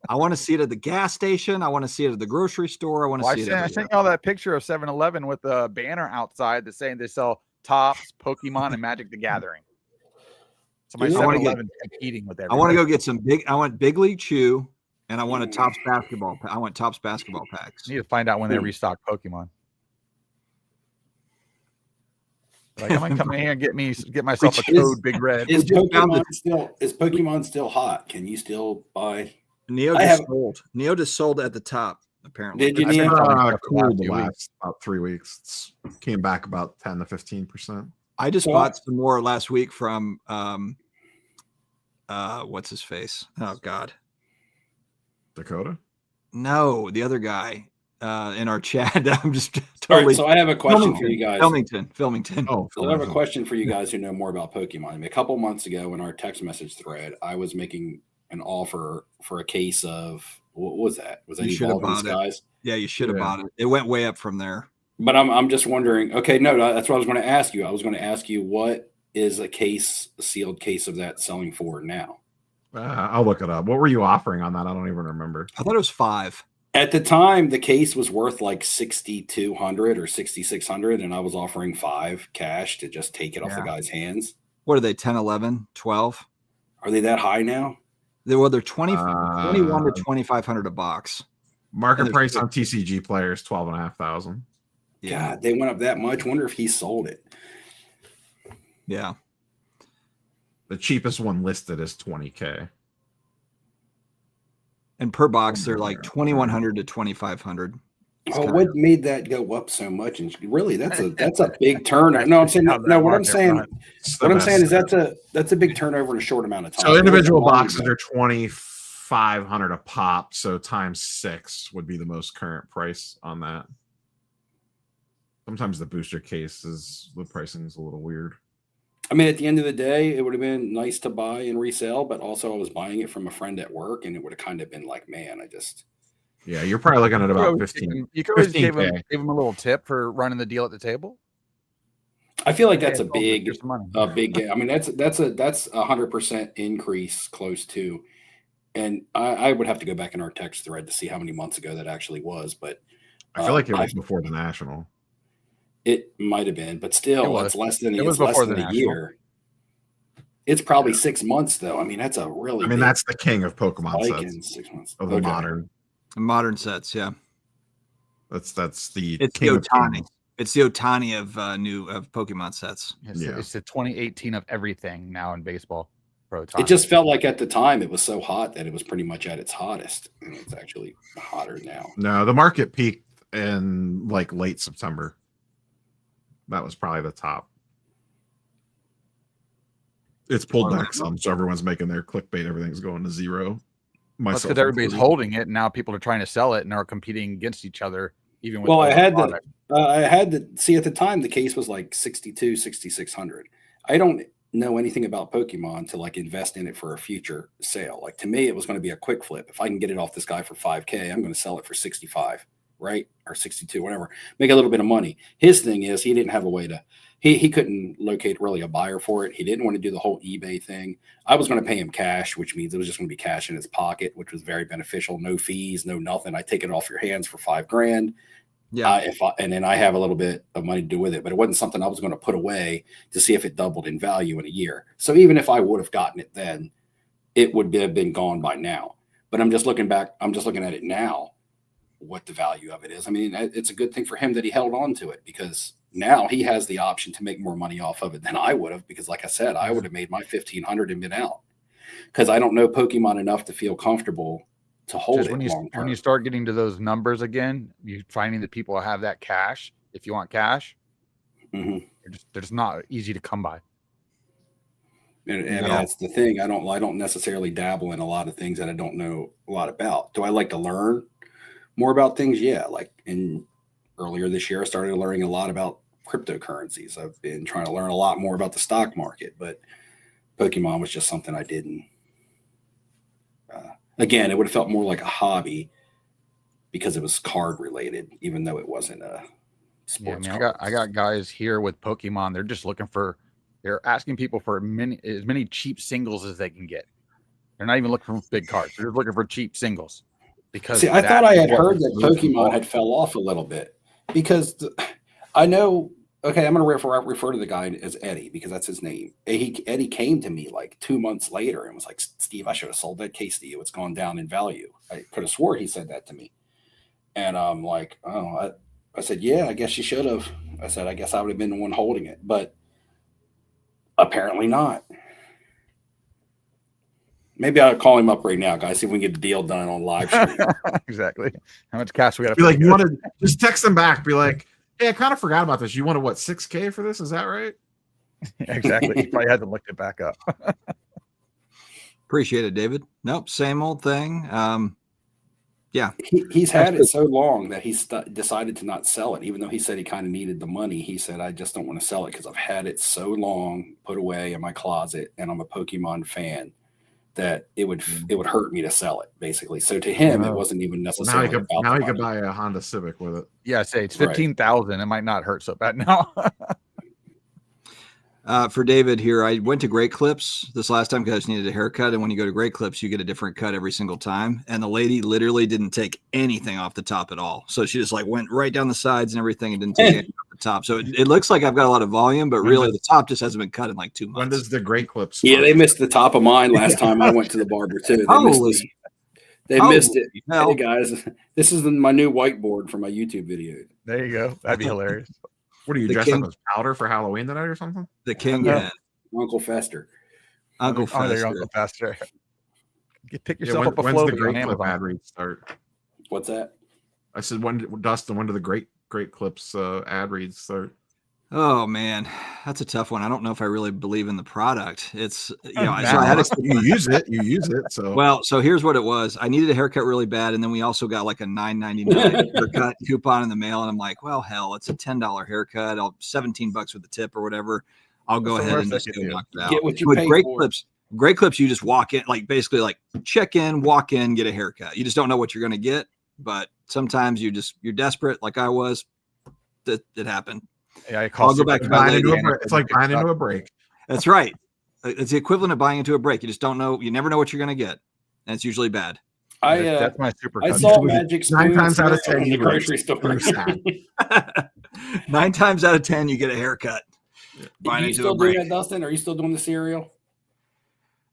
I want to see it at the gas station. I want to see it at the grocery store. I want to see it. I sent you all that picture of 7-Eleven with a banner outside that's saying they sell Topps, Pokemon, and Magic the Gathering. Somebody 7-Eleven competing with everything. I want to go get some I want Big League Chew, and I want a Topps basketball. I want Topps basketball packs. I need to find out when they restock Pokemon. Like, I'm gonna come in here and get myself a code Big Red. Is Pokemon still hot? Can you still buy? Neo just sold at the top. Apparently, did you? Cooled the last about 3 weeks. It came back about 10 to 15%. I just bought some more last week from what's his face? Oh God, Dakota? No, the other guy in our chat. I'm just totally. All right, so I have a question for you guys. Filmington. Oh, so I have a question for you guys who know more about Pokemon. I mean, a couple months ago in our text message thread, I was making an offer for a case of what was that? Was that Evolving Skies? Yeah, you should have bought it. It went way up from there. But I'm just wondering. Okay, no, that's what I was going to ask you. I was going to ask you, what is a sealed case of that selling for now? I'll look it up. What were you offering on that? I don't even remember. I thought it was 5. At the time, the case was worth like 6,200 or 6,600, and I was offering 5 cash to just take it off the guy's hands. What are they? 10, 11, 12? Are they that high now? They're 21 to 2,500 a box. Market price on TCG players 12,500. Yeah. God, they went up that much. Wonder if he sold it. Yeah. The cheapest one listed is 20K. And per box, they're like 2,100 to 2,500. What made that go up so much? And really, that's a big turnover. No, I'm saying what I'm saying is that's a big turnover in a short amount of time. So individual boxes are 2,500 a pop. So times 6 would be the most current price on that. Sometimes the booster cases, the pricing is a little weird. I mean, at the end of the day, it would have been nice to buy and resell, but also I was buying it from a friend at work, and it would have kind of been like, man, Yeah, you're probably looking at about 15. You could always give him a little tip for running the deal at the table. I feel like that's a big. I mean, that's 100% increase close to, and I would have to go back in our text thread to see how many months ago that actually was, but I feel like it was before the National. It might have been, but still, it's less than a year. It's probably 6 months, though. I mean, that's a really. I mean, that's the king of Pokemon sets. In 6 months of the modern sets. Yeah, it's the king Otani. It's the Otani of Pokemon sets. It's the 2018 of everything now in baseball. It just felt like at the time it was so hot that it was pretty much at its hottest. And it's actually hotter now. No, the market peaked in like late September. That was probably the top. It's pulled back some, so everyone's making their clickbait. Everything's going to zero. That's because everybody's holding it, and now people are trying to sell it and are competing against each other. Even with I had to see at the time the case was like 6,600. I don't know anything about Pokemon to like invest in it for a future sale. Like to me, it was going to be a quick flip. If I can get it off this guy for 5K, I'm going to sell it for 65. Right, or 62, whatever, make a little bit of money. His thing is he didn't have a way to, he couldn't locate really a buyer for it. He didn't want to do the whole eBay thing. I was going to pay him cash, which means it was just going to be cash in his pocket, which was very beneficial. No fees, no nothing. I take it off your hands for $5,000. Yeah. And then I have a little bit of money to do with it, but it wasn't something I was going to put away to see if it doubled in value in a year. So even if I would have gotten it then, it would have been gone by now. But I'm just looking back. I'm just looking at it now, what the value of it is. I mean, it's a good thing for him that he held on to it, because now he has the option to make more money off of it than I would have, because like I said, I would have made my 1,500 and been out, because I don't know Pokemon enough to feel comfortable to hold it long term. When you start getting to those numbers again, you're finding that people have that cash. If you want cash, they're just not easy to come by. And that's the thing. I don't necessarily dabble in a lot of things that I don't know a lot about. Do I like to learn more about things? Yeah. Like earlier this year, I started learning a lot about cryptocurrencies. I've been trying to learn a lot more about the stock market, but Pokemon was just something I didn't. Again, it would have felt more like a hobby because it was card related, even though it wasn't a sports. Yeah, I got guys here with Pokemon. They're just they're asking people for as many cheap singles as they can get. They're not even looking for big cards. They're just looking for cheap singles. Because I thought I had heard that Pokemon had fell off a little bit, because I know. Okay, I'm going to refer to the guy as Eddie, because that's his name. Eddie came to me like 2 months later and was like, "Steve, I should have sold that case to you. It's gone down in value." I could have swore he said that to me, and I'm like, "Oh," I said, "Yeah, I guess you should have." I said, "I guess I would have been the one holding it," but apparently not. Maybe I'll call him up right now, guys. See if we can get the deal done on live stream. Exactly. How much cash we got to be like? You want to just text them back? Be like, "Hey, I kind of forgot about this. You wanted what, 6K for this? Is that right?" Exactly. He probably hasn't looked it back up. Appreciate it, David. Nope, same old thing. Yeah, he's had it so long that he's decided to not sell it, even though he said he kind of needed the money. He said, "I just don't want to sell it because I've had it so long, put away in my closet, and I'm a Pokemon fan." that it would hurt me to sell it, basically. So to him, it wasn't even necessarily. Now he could buy a Honda Civic with it. Yeah, say it's 15,000. It might not hurt so bad now. For David here, I went to Great Clips this last time because I just needed a haircut. And when you go to Great Clips, you get a different cut every single time. And the lady literally didn't take anything off the top at all. So she just like went right down the sides and everything and didn't take anything off the top. So it looks like I've got a lot of volume, but really the top just hasn't been cut in like 2 months. When does the Great Clips? Yeah, they missed the top of mine last time I went to the barber too. They missed it. Hey guys, this is my new whiteboard for my YouTube video. There you go. That'd be hilarious. What are you dressed up as powder for Halloween tonight or something? The King. Yeah. Uncle Fester. Uncle Fester. Uncle Fester. Pick yourself up a when's float the Great Clip ad reads start? What's that? I said, Dustin, when do the Great Clips ad reads start? Oh man, that's a tough one. I don't know if I really believe in the product. It's so I had you use it. So so here's what it was. I needed a haircut really bad, and then we also got like a $9.99 haircut coupon in the mail, and I'm like, well, hell, it's a $10 haircut. I'll $17 with the tip or whatever. I'll go ahead and just go knock it out. Get what you pay for. Great Clips, you just walk in, like basically like check in, walk in, get a haircut. You just don't know what you're gonna get, but sometimes you're desperate, like I was. It happened. Yeah, I'll go back to buying into it's like buying into a break. That's right. It's the equivalent of buying into a break. You just don't know. You never know what you're going to get, and it's usually bad. That's my super. I saw Magic Spoon 9 times out of 10 in the grocery store. 9 times out of 10, you get a haircut. Are you still doing that, Dustin? Are you still doing the cereal?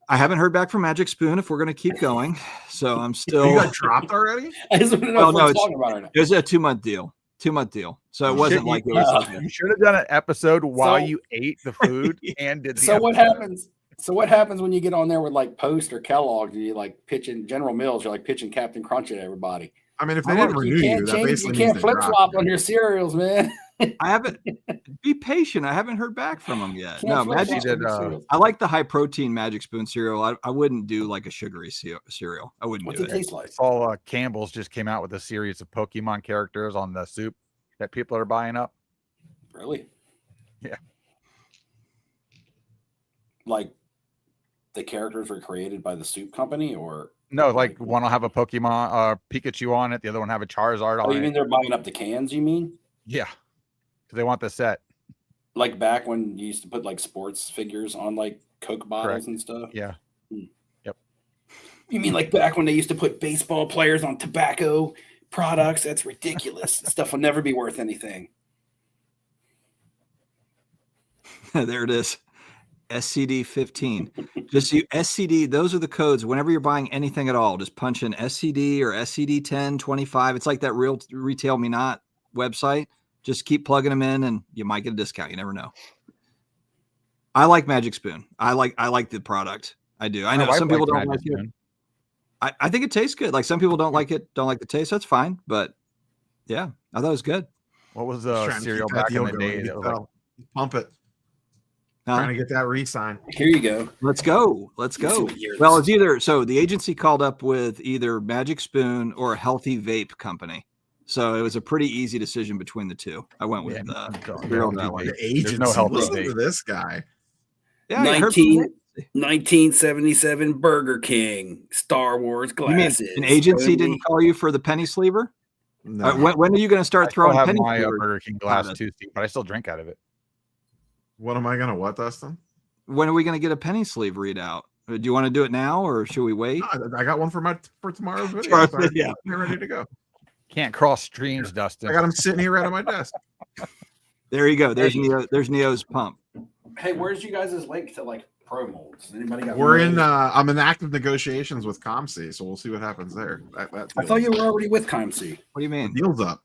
I haven't heard back from Magic Spoon if we're going to keep going. So I'm still. You got dropped already? I just want to know what we're talking about right now. It was a 2-month deal. 2-month deal. So it wasn't like it was. You should have done an episode while you ate the food and did the So what episode. happens? So what happens when you get on there with like Post or Kellogg? You like pitching General Mills? You're like pitching Captain Crunch at everybody. I mean, if they didn't renew you, that basically you can't flip flop on your cereals, man. I haven't. Be patient. I haven't heard back from them yet. No, Magic. I like the high protein Magic Spoon cereal. I wouldn't do like a sugary cereal. I wouldn't. What's do it taste like? All Campbell's just came out with a series of Pokemon characters on the soup that people are buying up. Really? Yeah. Like the characters were created by the soup company, or no? Like one will have a Pokemon, Pikachu on it. The other one have a Charizard on it. You mean they're buying up the cans? You mean? Yeah, because they want the set. Like back when you used to put like sports figures on like Coke bottles and stuff. Yeah. Yep. You mean like back when they used to put baseball players on tobacco products? That's ridiculous. Stuff will never be worth anything. There it is. SCD 15. Just you SCD. Those are the codes. Whenever you're buying anything at all, just punch in SCD or SCD 10 25. It's like that real Retail Me Not website. Just keep plugging them in, and you might get a discount. You never know. I like Magic Spoon. I like the product. I do. I know some people don't like it. I think it tastes good. Like some people don't like it, don't like the taste. That's fine. But yeah, I thought it was good. What was the cereal back in the day? That was like, pump it. Trying to get that re-sign. Here you go. Let's go. Let's go. Well, it's either so the agency called up with either Magic Spoon or a Healthy Vape company. So it was a pretty easy decision between the two. I went with the agency. No help. Listen to this guy. Yeah, 1977 Burger King Star Wars glasses. You mean an agency didn't call you for the penny sleever? No. When are you going to start throwing penny my sleever? Burger King glass too, but I still drink out of it. What am I gonna Dustin? When are we going to get a penny sleeve readout? Do you want to do it now, or should we wait? No, I got one for tomorrow's video. Yeah, they're ready to go. Can't cross streams, Dustin. I got them sitting here right on my desk. There you go. There's Neo. There's Neo's pump. Hey, where's you guys' link to like pro molds? Anybody got? We're in. I'm in active negotiations with ComC, so we'll see what happens there. I thought you were already with ComC. What do you mean? The deal's up.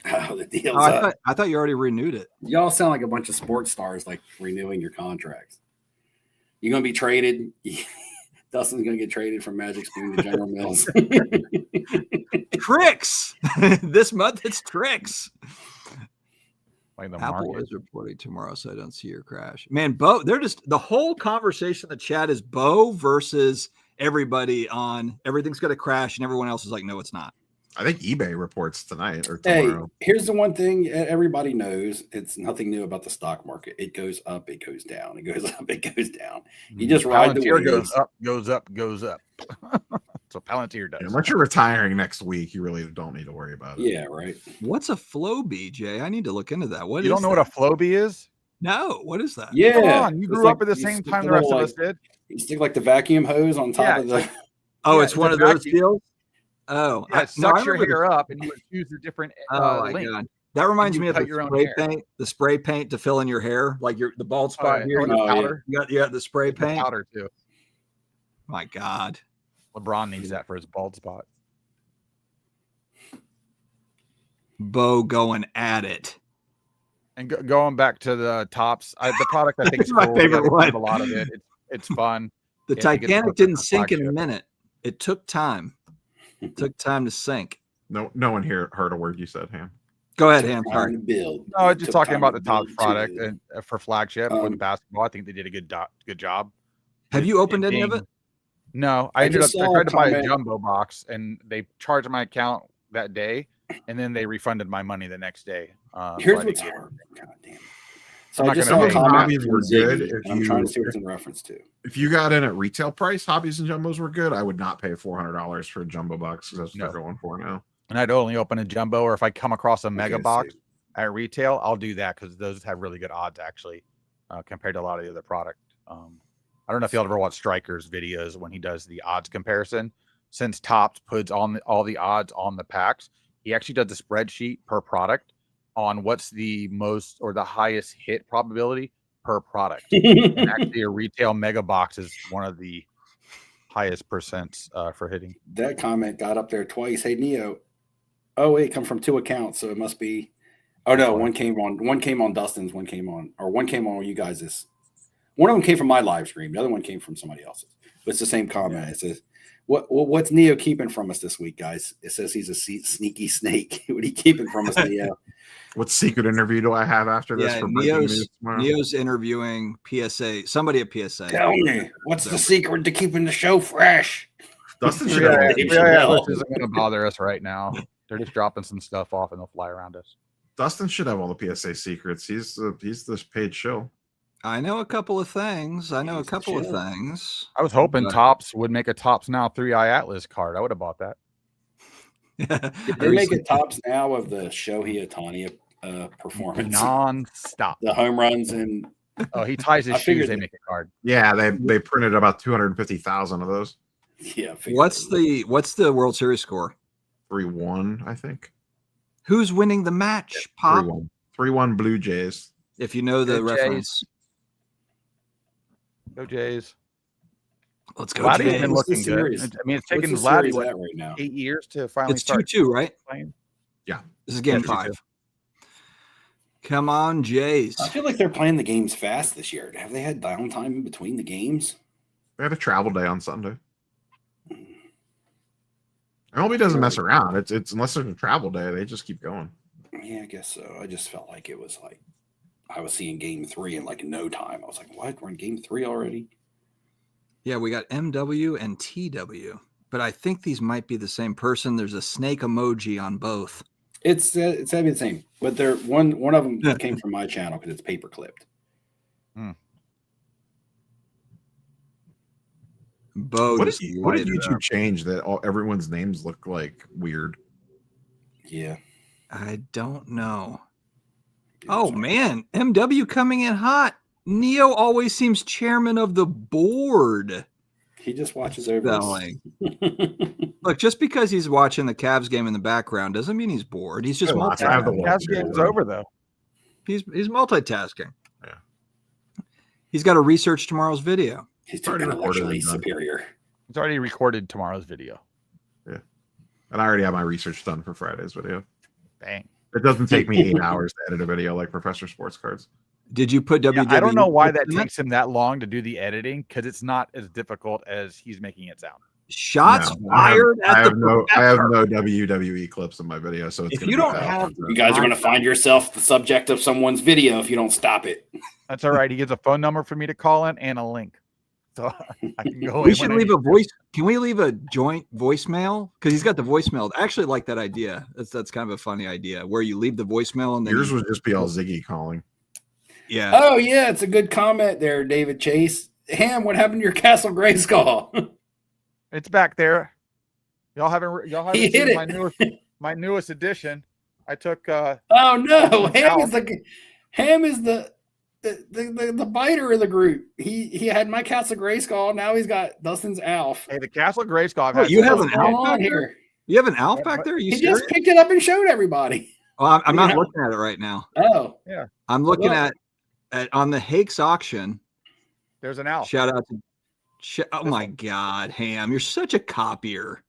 Oh, the deal's up. I thought you already renewed it. Y'all sound like a bunch of sports stars, like renewing your contracts. You're gonna be traded. Dustin's gonna get traded from Magic Spoon to General Mills. Tricks. This month it's Tricks. Like the Apple market. is reporting tomorrow, so I don't see your crash. Man, Bo, they're just the whole conversation in the chat is Bo versus everybody on everything's going to crash, and everyone else is like, no, it's not. I think eBay reports tonight or Hey, tomorrow. here's the one thing everybody knows. It's nothing new about the stock market. It goes up, it goes down. It goes up, it goes down. You just ride the Palantir waves. goes up, goes up, goes up. So Palantir does. Unless you're retiring next week, you really don't need to worry about it. Yeah, right. What's a flow BJ? I need to look into that. What You don't know what a Flowbee is? No, what is that? Yeah. Come on, you It's grew like up at the you same stick time the the rest little, of us did. You stick like the vacuum hose on top Yeah, of the. Oh, Yeah, it's one a of those vacuum. deals. Oh, Yeah, it sucks your hair up, and you would choose a different Oh my length. god, that reminds you me of cut the your own spray hair. paint. The spray paint to fill in your hair, like the bald spot yeah. here. Or the Oh, yeah. powder. You got the spray The paint. powder too. My god, LeBron needs that for his bald spot. Bo going at it. And going back to the tops, the product I think is My cool. favorite We have one. a lot of it. It's fun. The Yeah, I think it's Titanic perfect didn't for sink in a flagship. minute. It took time. It took time to sink. No one here heard a word you said, Ham. Go ahead, Took Ham. time Sorry. to build. No, It just took talking time about to the top build, product too. and for flagship for the Um, basketball. I think they did a good job. Have you opened any of being- it? No, I I ended up. just I saw tried a to buy a comment- jumbo box, and they charged my account that day, and then they refunded my money the next day. So I Here's didn't what's get it. hard. God damn it. So I'm I not just gonna saw a pay. comment Hobbies from were good Ziggy, if and I'm trying to see you- what it's in reference to. If you got in at retail price, hobbies and jumbos were good. I would not pay $400 for a jumbo box because that's what No. they're going for now. And I'd only open a jumbo, or if I come across a mega Okay, box so- at retail, I'll do that because those have really good odds actually, compared to a lot of the other product. I don't know if you'll ever watch Striker's videos when he does the odds comparison. Since Topps puts on all the odds on the packs, he actually does a spreadsheet per product on what's the most or the highest hit probability per product. And actually, a retail mega box is one of the highest percents for hitting. That comment got up there twice. Hey Neo. Oh wait, come from 2 accounts, so it must be. Oh no, one came on Dustin's, one came on you guys'. One of them came from my live stream. The other one came from somebody else's. But it's the same comment. It says, "What's Neo keeping from us this week, guys?" It says he's a sneaky snake. What are you keeping from us, Neo? What secret interview do I have after this Yeah, for breaking news tomorrow? Neo's interviewing PSA. Somebody at PSA. Tell me, what's the secret to keeping the show fresh? Dustin should Yeah, have all yeah, the yeah. which isn't going to bother us right now. They're just dropping some stuff off, and they'll fly around us. Dustin should have all the PSA secrets. He's the paid shill. I know a couple of things. Chill. I was hoping But- Topps would make a Topps Now 3i Atlas card. I would have bought that. Did they make it tops now of the Shohei Ohtani performance? Non-stop. The home runs and Oh, he ties his I figured shoes. They that- make a card. Yeah, they printed about 250,000 of those. yeah. I figured What's it. the World Series score? 3-1, I think. Who's winning the match, Pop? 3-1. 3-1 Blue Jays. If you know the Go Jays. reference. Go Jays. Let's go. Vladdy's Jays. been What's the looking good. series? I mean, it's What's taken the Vladdy series what, at right now? 8 years to finally It's start 2-2, right? playing. This is game Yeah, 5. Come on, Jays. I feel like they're playing the games fast this year. Have they had downtime in between the games? They had a travel day on Sunday. MLB doesn't mess around. It's unless there's a travel day, they just keep going. Yeah, I guess so. I just felt like it was like I was seeing game 3 in like no time. I was like, what? We're in game 3 already? Yeah, we got MW and TW, but I think these might be the same person. There's a snake emoji on both. It's gotta be the same, but they're one of them came from my channel because it's paper clipped. Bo, What just did lighted it YouTube up. change that everyone's names look like weird? Yeah. I don't know. Oh man, MW coming in hot. Neo always seems chairman of the board. He just watches over us. Spelling. Look, just because he's watching the Cavs game in the background doesn't mean he's bored. He's just Oh, I have the multitasking. one. Cavs game's over though. He's multitasking. Yeah. He's got to research tomorrow's video. He's It's already recorded intellectually and done. superior. It's already recorded tomorrow's video. And I already have my research done for Friday's video. Bang. It doesn't take me 8 hours to edit a video like Professor Sports Cards. Did you put Yeah, WWE? I don't know why that in it? takes him that long to do the editing because it's not as difficult as he's making it sound. Shots No, fired I at have the no professor. WWE clips in my video, so it's If gonna you be don't bad have- content. You guys are going to find yourself the subject of someone's video if you don't stop it. That's all right. He gives a phone number for me to call in and a link. so I can go. We in should when I leave need a voice. Can we leave a joint voicemail? Because he's got the voicemail. I actually like that idea. That's kind of a funny idea where you leave the voicemail and then Yours would just be all Ziggy calling. yeah. Oh yeah, it's a good comment there, David Chase. Ham, what happened to your Castle Grayskull? It's back there. Y'all haven't He hit seen my newest edition. I took Oh no, Ham Out. is the biter of the group. He had my Castle Grayskull. Now he's got Dustin's Alf. the Castle Grayskull. I've Oh, had you have since- an What's going Alf on back there? here? You have an Alf back there? Are you He serious? just picked it up and showed everybody. Oh, I'm not Yeah. looking at it right now. Oh, I'm looking Look. at on the Hakes auction. There's an Alf. Shout out to oh my God, Ham, you're such a copier.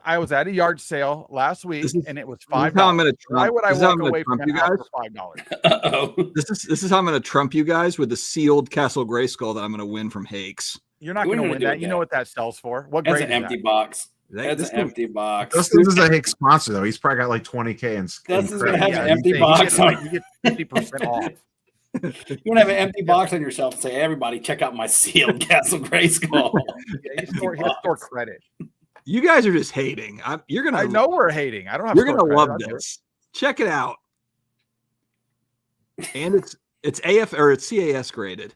I was at a yard sale last week, This is- and it was This is how I'm $5. gonna Why trump. would I This is how walk I'm gonna away from trump an you Alf guys. for $5? uh-oh. This is how I'm gonna trump you guys with the sealed Castle Grayskull that I'm gonna win from Hakes. You're not We going to don't win do that. You know that. what that sells for? What That's grade an is empty that? box. This That's an dude- empty box. Dustin's is a Hicks sponsor though. He's probably got like 20K in Dustin's credit. gonna have an you empty say- box You on. get 50% off. You're gonna have an empty box on yourself and say, "Everybody, check out my sealed Castle Grayskull." Yeah, you store credit. You guys are just hating. You're gonna. I know we're hating. I don't have. You're store gonna credit. love I do it. this. Check it out. And it's AF or it's CAS graded.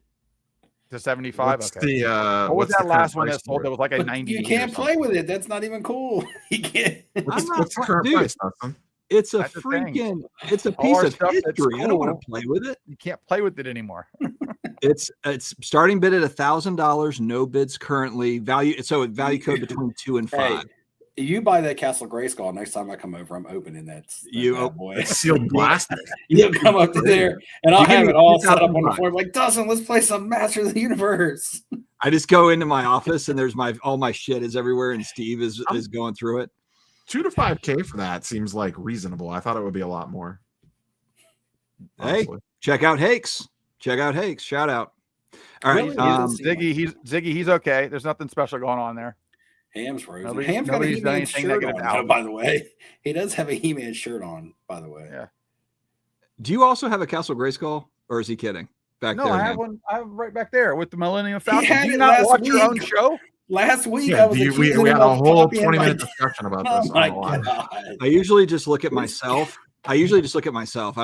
To 75. What's Okay. the what was what's that the last current one price that sold? for That it? was like a But 90. you can't play with it. That's not even cool. You can't. What's I'm not the current dude. price, Dustin? It's a That's the thing. freaking. It's a All piece our of stuff that's history. I don't want cool. to play with it. You can't play with it anymore. It's starting bid at $1,000. No bids currently. Value value code between 2 and 5. Hey, you buy that Castle Grayskull next time I come over. I'm opening that. You bad boy. It's sealed plastic. You'll come up to there, and I'll You give have me it all set up on the $2,000. floor. Like, Dustin, let's play some Masters of the Universe. I just go into my office and there's all my shit is everywhere, and Steve is going through it. 2 to 5K for that seems like reasonable. I thought it would be a lot more. Hey, honestly. check out Hakes. Check out Hakes. Shout out. All right. Really? Ziggy, he's okay. There's nothing special going on there. Ham's frozen. Nobody- Ham's got a nobody's done He-Man anything shirt negative on, to Alf. by the way. He does have a He-Man shirt on, by the way. Yeah. Do you also have a Castle Grayskull, or is he kidding? Back No, there, I have Ham? one. I have right back there with the Millennium Falcon. had Do you it not last watch your own week. show? Last week, I Yeah, was we accusing had him a of whole copying 20-minute my- discussion about Oh this. my online. god! I usually just look at myself. I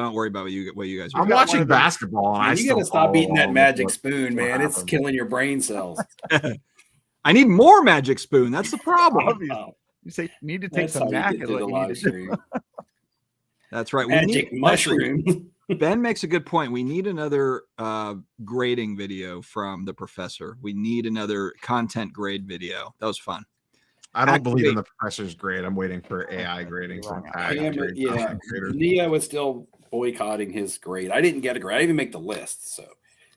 don't worry about what you guys are I'm got one watching of those- basketball and I Man, you still gotta stop eating that follow magic what- spoon, what man. It's happened. killing your brain cells. I need more Magic Spoon. That's the problem. Obvious. Oh, You say need to take that's some how knack you is get through what the you need live to do. stream. That's right. Magic mushroom. Ben makes a good point. We need another grading video from the professor. We need another content grade video. That was fun. I don't believe in Activate. the professor's grade. I'm waiting for AI grading from Tag. Hammer, yeah, Neo is still boycotting his grade. I didn't get a grade. I didn't even make the list. So,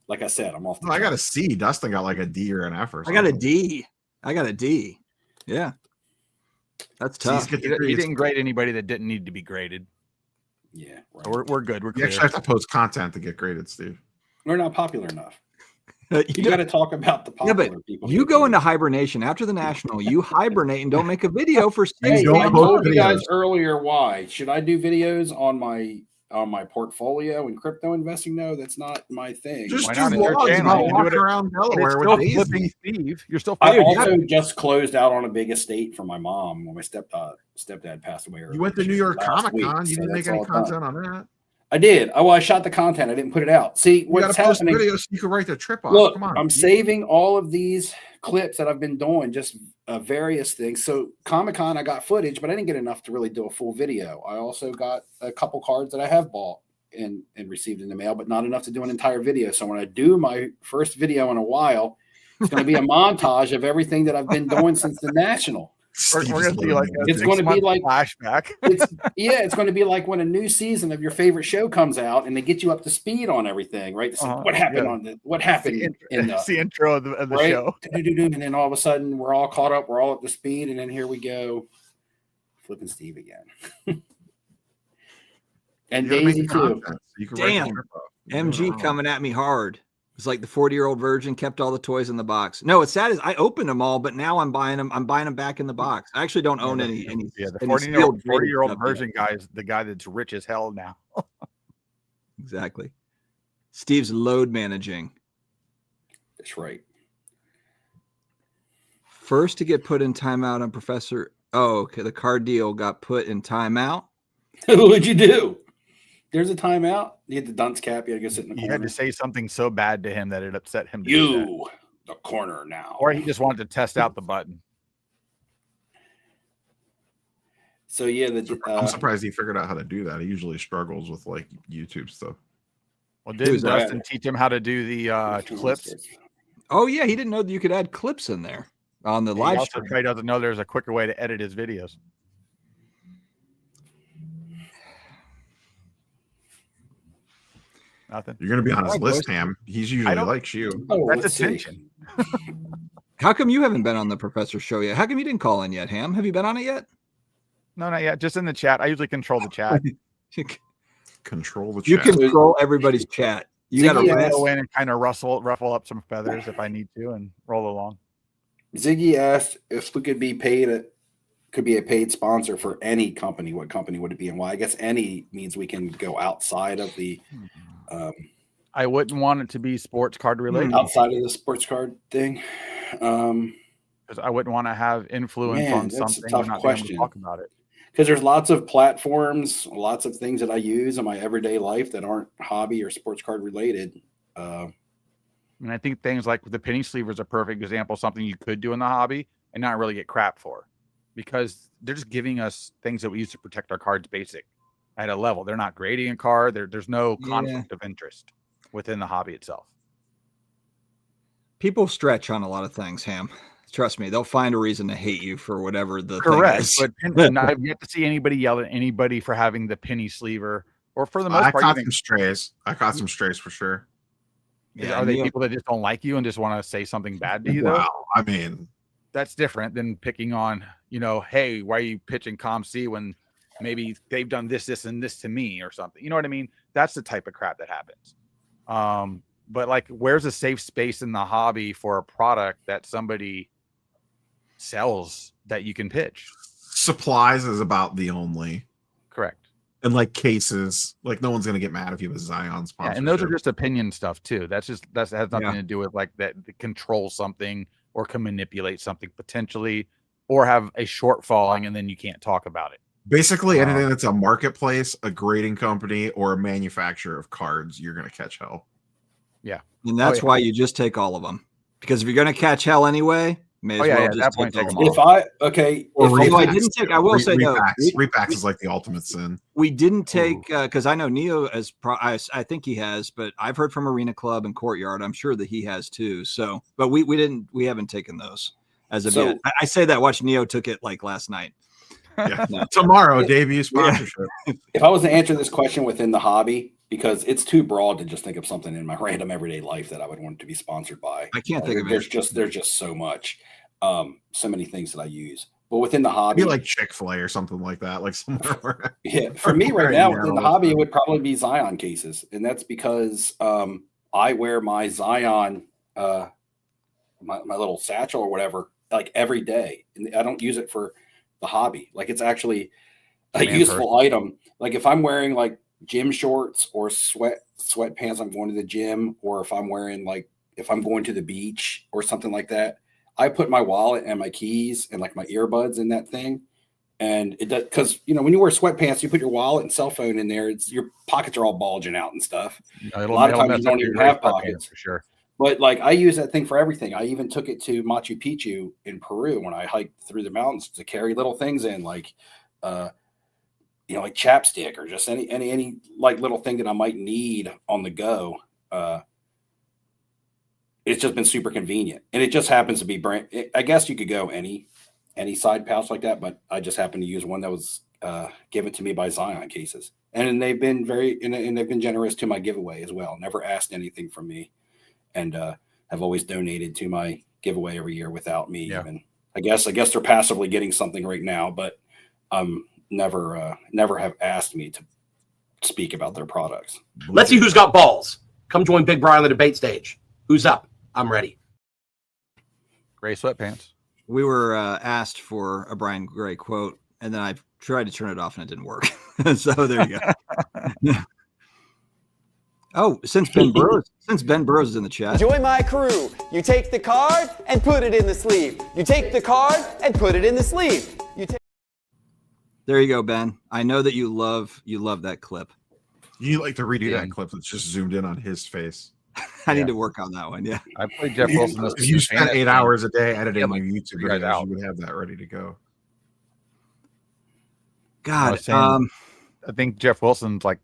like I said, I'm off. The I got a chart. C. Dustin got like a D or an F or I something. got a D. Yeah. That's tough. C's get He degrees. didn't grade anybody that didn't need to be graded. Yeah, right. So we're good. We're You clear. actually have to post content to get graded, Steve. We're not popular enough. You You got to talk about the Yeah, popular but people. you go into hibernation after the national. You hibernate and don't make a video for 6 Hey, don't I post told you guys videos. earlier why. Should I do videos on my portfolio and crypto investing? No, that's not my thing. Just Why do not? It's your vlogs channel. about You can do walking it- around And it's Delaware still with flipping Daisy. Steve. You're still I flipping. also just closed out on a big estate for my mom when my stepdad passed away. You went to New York last Comic week, Con. You so didn't make that's any all done. content on that. I did. Oh, well, I shot the content. I didn't put it out. See, You what's got to post happening? videos so you can write the trip off. Look, Come on. I'm saving all of these clips that I've been doing, just various things. So Comic-Con, I got footage, but I didn't get enough to really do a full video. I also got a couple cards that I have bought and received in the mail, but not enough to do an entire video. So when I do my first video in a while, it's going to be a montage of everything that I've been doing since the National. We're Steve's going to be like a It's gonna be 6-month like- flashback. It's going to be like when a new season of your favorite show comes out and they get you up to speed on everything, right? To see what happened yeah. on what happened in It's the intro of the right? show. And then all of a sudden we're all caught up, we're all up to speed, and then here we go, flipping Steve again. And You gotta make Daisy the too. content so you can write the Damn. trip off. MG coming at me hard. It's like the 40-year-old virgin kept all the toys in the box. No, it's sad is I opened them all, but now I'm buying them. I'm buying them back in the box. I actually don't own any. Yeah, the any 40-year-old sealed graded 40-year-old stuff yet. version guy is the guy that's rich as hell now. Exactly. Steve's load managing. That's right. First to get put in timeout on Professor. Oh, okay. The card deal got put in timeout. What'd you do? There's a timeout. You had the dunce cap. You had to go sit in the You corner. had to say something so bad to him that it upset him to do that. You, the corner now. Or he just wanted to test out the button. So yeah, I'm surprised he figured out how to do that. He usually struggles with like YouTube stuff. Well, didn't Dustin teach him how to do the clips? Oh yeah, he didn't know that you could add clips in there on the live stream. He also doesn't know there's a quicker way to edit his videos. Nothing. You're gonna be on his list, Ham. He's usually likes you. Oh, that's attention. How come you haven't been on the Professor show yet? How come you didn't call in yet, Ham? Have you been on it yet? No, not yet. Just in the chat. I usually control the chat. Control the chat. You control everybody's chat. You got to go in and kind of ruffle up some feathers if I need to and roll along. Ziggy asked if we could be paid. Could be a paid sponsor for any company. What company would it be and why? I guess any means we can go outside of the. I wouldn't want it to be sports card related. Outside of the sports card thing. Because I wouldn't want to have influence on something. That's a tough question. Talk about it. Because there's lots of platforms, lots of things that I use in my everyday life that aren't hobby or sports card related. And I think things like the penny sleeve is a perfect example, something you could do in the hobby and not really get crap for, because they're just giving us things that we use to protect our cards basic at a level. They're not grading a card. There's no conflict of interest within the hobby itself. People stretch on a lot of things, Ham. Trust me, they'll find a reason to hate you for whatever the correct. Thing is. But I've yet to see anybody yell at anybody for having the penny sleever, or for the most part. I caught some strays. I caught some strays for sure. Yeah, are they people that just don't like you and just want to say something bad to you? Though? Wow, I mean, that's different than picking on, hey, why are you pitching ComC when maybe they've done this, and this to me or something? You know what I mean? That's the type of crap that happens. But like, where's a safe space in the hobby for a product that somebody sells that you can pitch? Supplies is about the only. Correct. And like cases, like no one's gonna get mad if you have a Zion sponsorship. Yeah, and those are just opinion stuff too. That has nothing to do with like that control something or can manipulate something potentially, or have a shortfalling and then you can't talk about it. Basically, anything that's a marketplace, a grading company, or a manufacturer of cards, you're gonna catch hell. Yeah, and that's why you just take all of them, because if you're gonna catch hell anyway. May as well just take them all. If I didn't take, I will say no. Repacks is like the ultimate sin. We didn't take because I know Neo I think he has, but I've heard from Arena Club and Courtyard. I'm sure that he has too. So, but we haven't taken those as of yet. I say that. Watch, Neo took it like last night. Yeah. Tomorrow, debut sponsorship. If I was to answer this question within the hobby, because it's too broad to just think of something in my random everyday life that I would want to be sponsored by. I can't think of it. There's just so much, so many things that I use. But within the hobby, be like Chick-fil-A or something like that, like somewhere. Yeah, for me right now within the hobby, it would probably be Zion cases, and that's because I wear my Zion, my little satchel or whatever, like every day, and I don't use it for the hobby. Like it's actually a useful item. Like if I'm wearing like gym shorts or sweatpants, I'm going to the gym, or if I'm going to the beach or something like that, I put my wallet and my keys and like my earbuds in that thing. And it does, because when you wear sweatpants, you put your wallet and cell phone in there, your pockets are all bulging out and stuff. A lot of times you don't even have pockets. For sure. But like I use that thing for everything. I even took it to Machu Picchu in Peru when I hiked through the mountains to carry little things in, like like chapstick or just any like little thing that I might need on the go. It's just been super convenient, and it just happens to be brand. I guess you could go any side pouch like that, but I just happen to use one that was given to me by Zion Cases, and they've been and they've been generous to my giveaway as well. Never asked anything from me, and have always donated to my giveaway every year without me even. I guess they're passively getting something right now, but never have asked me to speak about their products. Let's see who's got balls. Come join Big Brian on the debate stage. Who's up? I'm ready. Gray sweatpants. We were asked for a Brian Gray quote, and then I tried to turn it off and it didn't work. So there you go. Oh, since Ben Burrows is in the chat. Join my crew. You take the card and put it in the sleeve. You take the card and put it in the sleeve. There you go, Ben. I know that you love that clip. You like to redo that clip that's just zoomed in on his face. I need to work on that one. Yeah. I played Jeff Wilson. If you spent 8 hours a day editing Yeah, like your YouTube 3 guys videos, out. you would have that ready to go. God, I think Jeff Wilson's like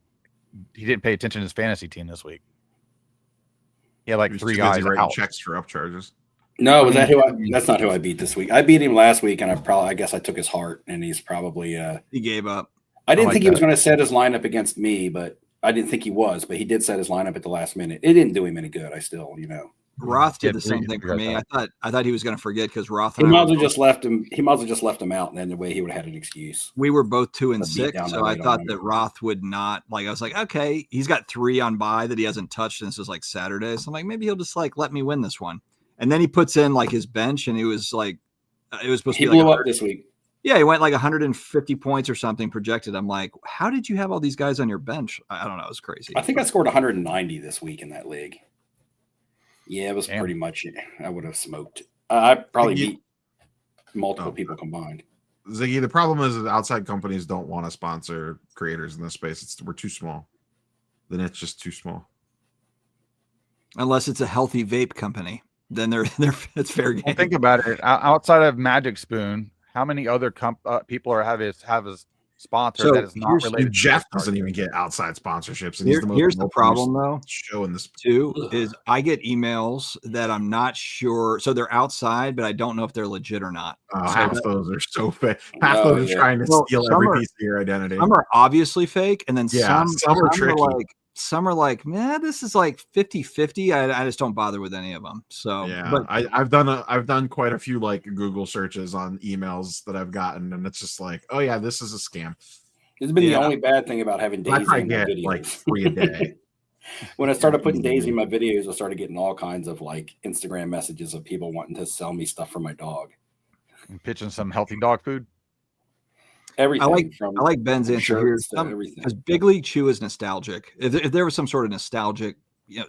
he didn't pay attention to his fantasy team this week. He had like He was 3 too busy guys writing out. checks for upcharges. No, was that who? That's not who I beat this week. I beat him last week, and I guess I took his heart, and he's probably. he gave up. I didn't like think he was that. going to set his lineup against me, but I didn't think he was. But he did set his lineup at the last minute. It didn't do him any good. I still, Roth did Yeah, the same thing for me. guys I thought he was going to forget because Roth he and I might as were well just left him. He might as well just left him out, and then the way he would have had an excuse. we were both 2 and The beat 6, down so I rate on thought him. that Roth would not. Like, I was like, okay, he's got 3 on bye that he hasn't touched, and this is like Saturday. So I'm like, maybe he'll just like let me win this one. And then he puts in like his bench, and he was like, it was supposed He to be like blew up this week. yeah, he went like 150 points or something projected. I'm like, how did you have all these guys on your bench? I don't know. It was crazy. I think I scored 190 this week in that league. Yeah, it was Damn. pretty much. I would have smoked. I probably You- beat multiple Oh, people combined. Ziggy, the problem is that outside companies don't want to sponsor creators in this space. We're too small. The net's just too small. Unless it's a healthy vape company, then they're it's fair game. Well, think about it. Outside of Magic Spoon, how many other people have his sponsor So that is not here's- related? Dude, to Jeff this doesn't card? even get outside sponsorships. And he's Here's the most problem though. show in this. Too is I get emails that I'm not sure. So they're outside, but I don't know if they're legit or not. Oh, So half that- those are so fake. Half Oh, those are yeah. trying to Well, steal some every are- piece of your identity. Some are obviously fake, and then Yeah, some are tricky. some are like, man, this is like 50-50. I just don't bother with any of them. So Yeah, but I've done quite a few like Google searches on emails that I've gotten, and it's just like, oh yeah, this is a scam. It's been Yeah. the only bad thing about having I Daisy probably in my get videos. like 3 a day. When I started putting Daisy in my videos, I started getting all kinds of like Instagram messages of people wanting to sell me stuff for my dog. And pitching some healthy dog food. Everything I like Ben's answer here. shirts to everything. Because Big League Chew is nostalgic. If there was some sort of nostalgic,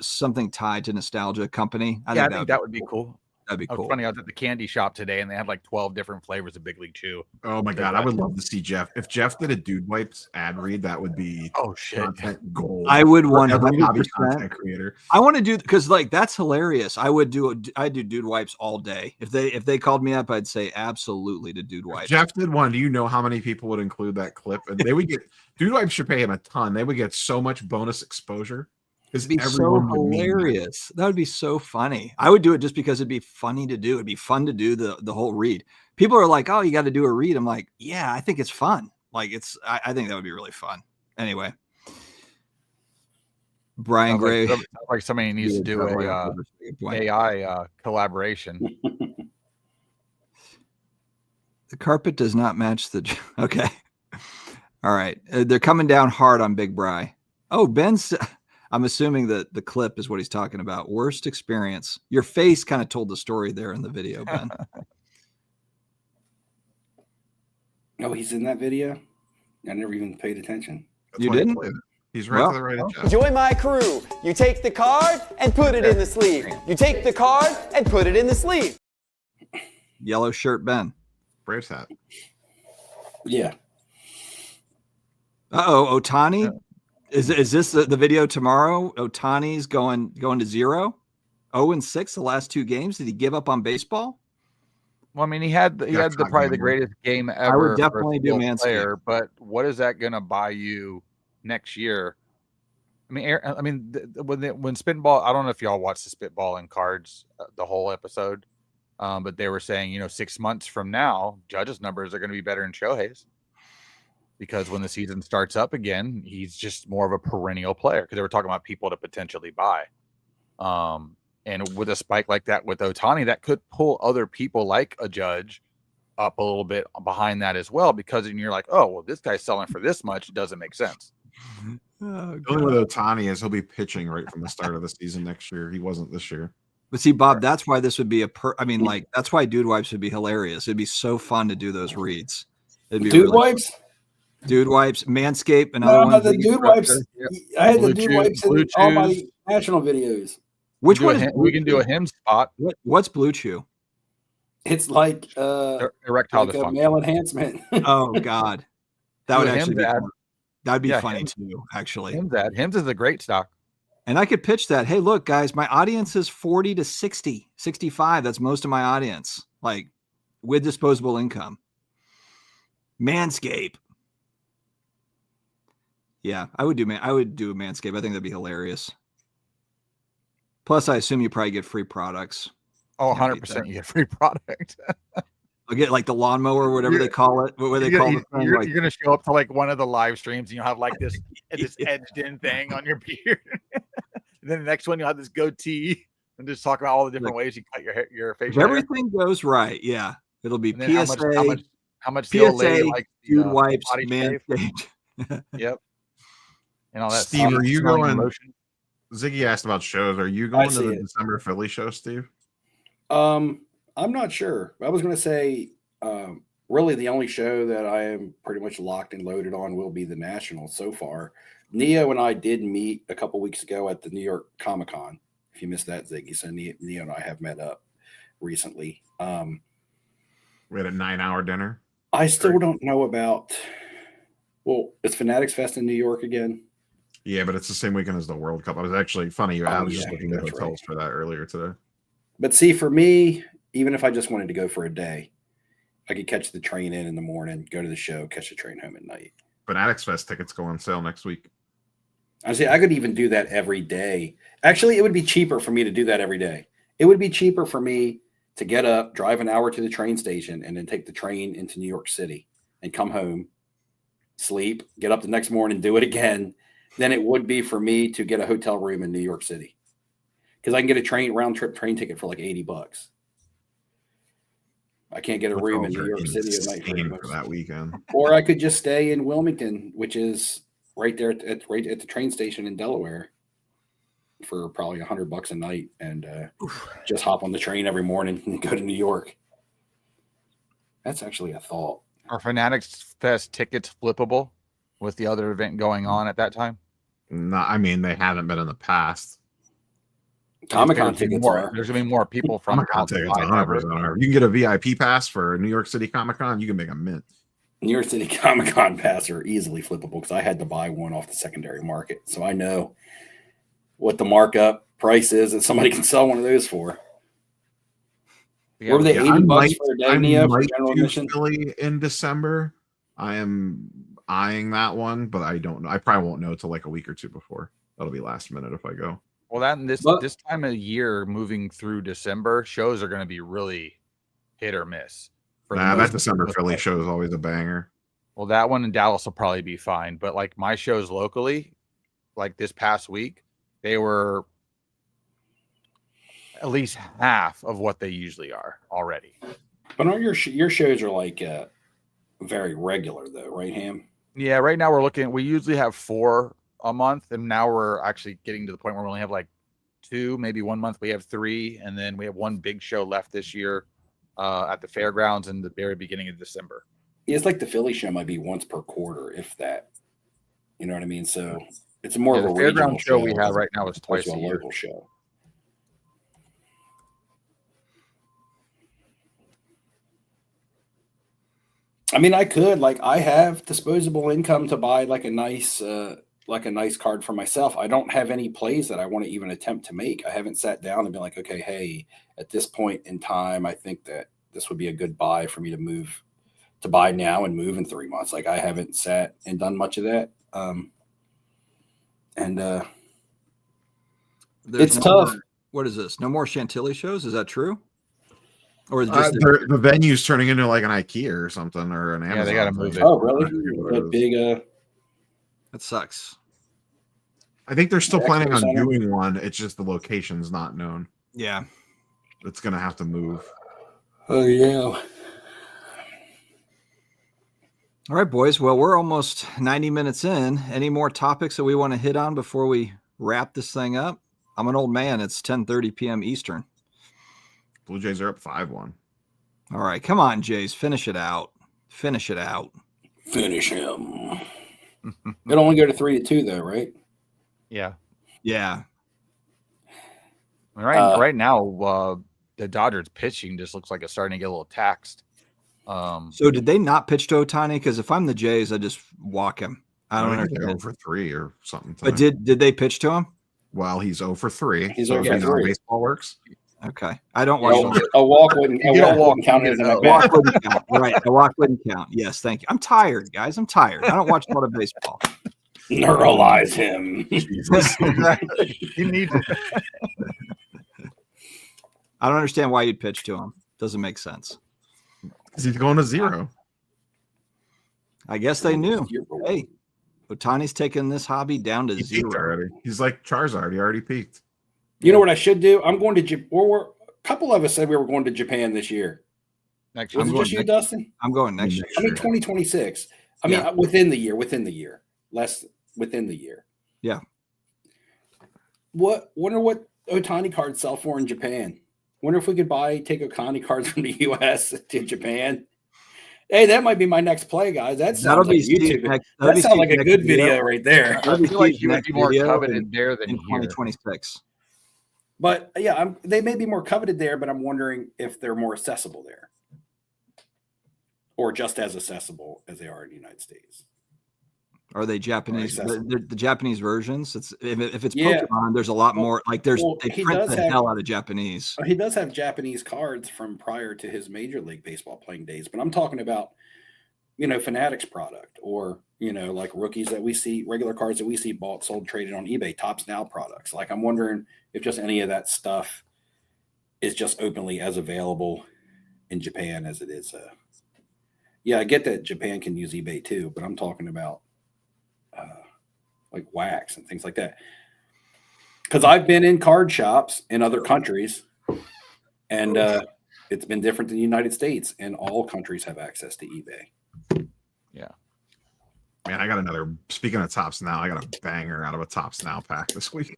something tied to nostalgia company, I think that would be cool. That'd be It was cool. funny. I was at the candy shop today, and they had like 12 different flavors of Big League Chew. Oh my god, I would love to see Jeff. If Jeff did a Dude Wipes ad read, that would be Oh shit! content gold. I would for every hobby 100%. content creator. I want to do because like that's hilarious. I do Dude Wipes all day. If they called me up, I'd say absolutely to Dude If Wipes. Jeff did one. Do you know how many people would include that clip? And they would get Dude Wipes should pay him a ton. They would get so much bonus exposure because It'd be so everyone would meme that. hilarious. That would be so funny. I would do it just because it'd be funny to do. It'd be fun to do the whole read. People are like, "Oh, you got to do a read." I'm like, "Yeah, I think it's fun. Like I think that would be really fun." Anyway, Brian Sounds Gray. sounds like somebody needs to do a Good point. AI collaboration. The carpet does not match the. Okay. All right. They're coming down hard on Big Bry. Oh, Ben's. I'm assuming that the clip is what he's talking about. Worst experience. Your face kind of told the story there in the video, Ben. Oh, he's in that video? I never even paid attention. That's You why I didn't? played it. He's right Well, to the right of Jeff. Join my crew. You take the card and put it in the sleeve. You take the card and put it in the sleeve. Yellow shirt, Ben. Braves hat. Yeah. Uh-oh, Otani. Is this the video tomorrow? Otani's going to 0-6 the last 2 games. Did he give up on baseball? Well, I mean, he had That's probably not the gonna greatest game ever. definitely do for a Manscaped. player, but what is that going to buy you next year? I mean, when Spitball, I don't know if y'all watched the Spitball and Cards the whole episode, but they were saying 6 months from now, Judge's numbers are going to be better than Shohei's because when the season starts up again, he's just more of a perennial player because they were talking about people to potentially buy. And with a spike like that with Otani, that could pull other people like a Judge up a little bit behind that as well, because then you're like, oh, well, this guy's selling for this much. It doesn't make sense. Oh, The only with Otani is he'll be pitching right from the start of the season next year. He wasn't this year. But see, Bob, that's why this would be that's why Dude Wipes would be hilarious. It'd be so fun to do those reads. It'd be Dude really wipes? Dude wipes, Manscaped, another No, one. the dude wipes. I had the Blue dude Chew- wipes in Blue all my Chews. national videos. Which We one can is do a Blue we can do a Chew? him spot. What's Blue Chew? It's like Erectile like a dysfunction. male enhancement. Oh God, that Do would a actually be Hims ad. fun. That'd be Yeah, funny Hims. too, actually. Hims is a great stock. And I could pitch that. Hey, look, guys, my audience is 40 to 60, 65. That's most of my audience, like with disposable income. Manscaped. Yeah, I would do a Manscaped. I think that'd be hilarious. Plus, I assume you probably get free products. Oh, Can't beat 100% that. you get free product. I'll get like the lawnmower or whatever You're- they call it. What do they call the thing? You're Like, gonna show up to like one of the live streams and you'll have like this edged in thing on your beard. And then the next one you'll have this goatee and just talk about all the different ways you cut your hair, your if facial hair. everything goes right, yeah, it'll be And then PSA, how much the old lady PSA, likes the, dude wipes, body shave. Manscaped. Yep. And all that. Steve, are you smelling going? lotion. Ziggy asked about shows. Are you going to see the it. December Philly show, Steve? I'm not sure. I was going to say, really, the only show that I am pretty much locked and loaded on will be the National so far. Neo and I did meet a couple weeks ago at the New York Comic Con. If you missed that, Ziggy, so Neo and I have met up recently. We had a 9-hour dinner. I still don't know about. Well, it's Fanatics Fest in New York again. Yeah, but it's the same weekend as the World Cup. I was actually funny. I was just yeah, looking at that's hotels for that earlier today. But see, for me, even if I just wanted to go for a day, I could catch the train in the morning, go to the show, catch the train home at night. Fanatics Fest tickets go on sale next week. I say I could even do that every day. Actually, it would be cheaper for me to do that every day. It would be cheaper for me to get up, drive an hour to the train station, and then take the train into New York City and come home, sleep, get up the next morning, do it again, than it would be for me to get a hotel room in New York City. Because I can get a round trip train ticket for like $80. I can't get a room in New York City at night for that weekend. Or I could just stay in Wilmington, which is right there at the train station in Delaware, for probably $100 a night, and just hop on the train every morning and go to New York. That's actually a thought. Are Fanatics Fest tickets flippable with the other event going on at that time? No, I mean they haven't been in the past. Comic-Con tickets are. There's gonna be more people from Comic-Con tickets 100% are. You can get a VIP pass for New York City Comic-Con. You can make a mint. New York City Comic-Con pass are easily flippable because I had to buy one off the secondary market, so I know what the markup price is that somebody can sell one of those for. Yeah, Were they $80 for a day, Neo, for general do admission? Philly in December. I am eyeing that one, but I don't know. I probably won't know till like a week or two before. That'll be last minute if I go. Well, that and But- this time of year, moving through December, shows are going to be really hit or miss. For the Nah, most- that December most Philly part. show is always a banger. Well, that one in Dallas will probably be fine, but like my shows locally, like this past week, they were at least half of what they usually are already. But aren't your shows are like very regular though, right, Ham? Yeah, right now we're looking. We usually have 4 a month, and now we're actually getting to the point where we only have like 2, maybe 1 month we have 3, and then we have one big show left this year at the fairgrounds in the very beginning of December. It's like the Philly show might be once per quarter, if that. You know what I mean? So it's more Yeah, of a the regional fairground show we as have right now is opposed twice to a year. local show. I mean, I could I have disposable income to buy like a nice card for myself. I don't have any plays that I want to even attempt to make. I haven't sat down and been like, okay, hey, at this point in time, I think that this would be a good buy for me to buy now and move in 3 months. Like I haven't sat and done much of that. It's tough. What is this? No more Chantilly shows? Is that true? Or is it just The venue's turning into like an IKEA or something, or an Amazon. Yeah, they gotta move thing. it. Oh, really? What it That is. big that sucks? I think they're still Expo planning on Center? doing one. It's just the location's not known. Yeah. It's gonna have to move. Oh yeah. All right, boys. Well, we're almost 90 minutes in. Any more topics that we want to hit on before we wrap this thing up? I'm an old man. It's 10:30 p.m. Eastern. Blue Jays are up 5-1. All right. Come on, Jays. Finish it out. Finish it out. Finish him. It'll only go to 3-2 though, right? Yeah. Yeah. Right now, the Dodgers pitching just looks like it's starting to get a little taxed. So did they not pitch to Ohtani? Because if I'm the Jays, I just walk him. I don't think they're understand. 0 for 3 or something. But tonight. did they pitch to him? Well, he's 0 for 3. He's so 0 for you know how 3. baseball works. Okay. I don't watch them. A walk wouldn't count as an A at walk wouldn't count. Right. A walk wouldn't count. Yes, thank you. I'm tired, guys. I'm tired. I don't watch a lot of baseball. Neuralize him. Jesus. He needs I don't understand why you'd pitch to him. Doesn't make sense. Because he's going to 0. I guess they knew. Hey, Ohtani's taking this hobby down to He peaked 0. already. He's like Charizard. He already peaked. You know what I should do? I'm going to Japan. A couple of us said we were going to Japan this year. next Was year. it just you, Dustin? I'm going next year. I mean, 2026. I mean, Yeah. within the year. Less within the year. Yeah. Wonder what Ohtani cards sell for in Japan. Wonder if we could take Ohtani cards from the U.S. to Japan. Hey, that might be my next play, guys. That sounds like YouTube. That sounds like a good video right there. I feel like he would be more coveted there than in here. 2026. But yeah, they may be more coveted there, but I'm wondering if they're more accessible there, or just as accessible as they are in the United States. Are they Japanese? accessible. The Japanese versions. It's if it's Yeah. Pokemon, there's a lot more. Like they he print does the have- hell out of Japanese. He does have Japanese cards from prior to his Major League Baseball playing days, but I'm talking about, Fanatics product, or, like rookies that we see, regular cards that we see bought, sold, traded on eBay, Tops Now products. Like, I'm wondering if just any of that stuff is just openly as available in Japan as it is. Yeah, I get that Japan can use eBay too, but I'm talking about like wax and things like that. Because I've been in card shops in other countries, and it's been different than the United States, and all countries have access to eBay. Man, I got another. Speaking of Tops Now, I got a banger out of a Tops Now pack this week.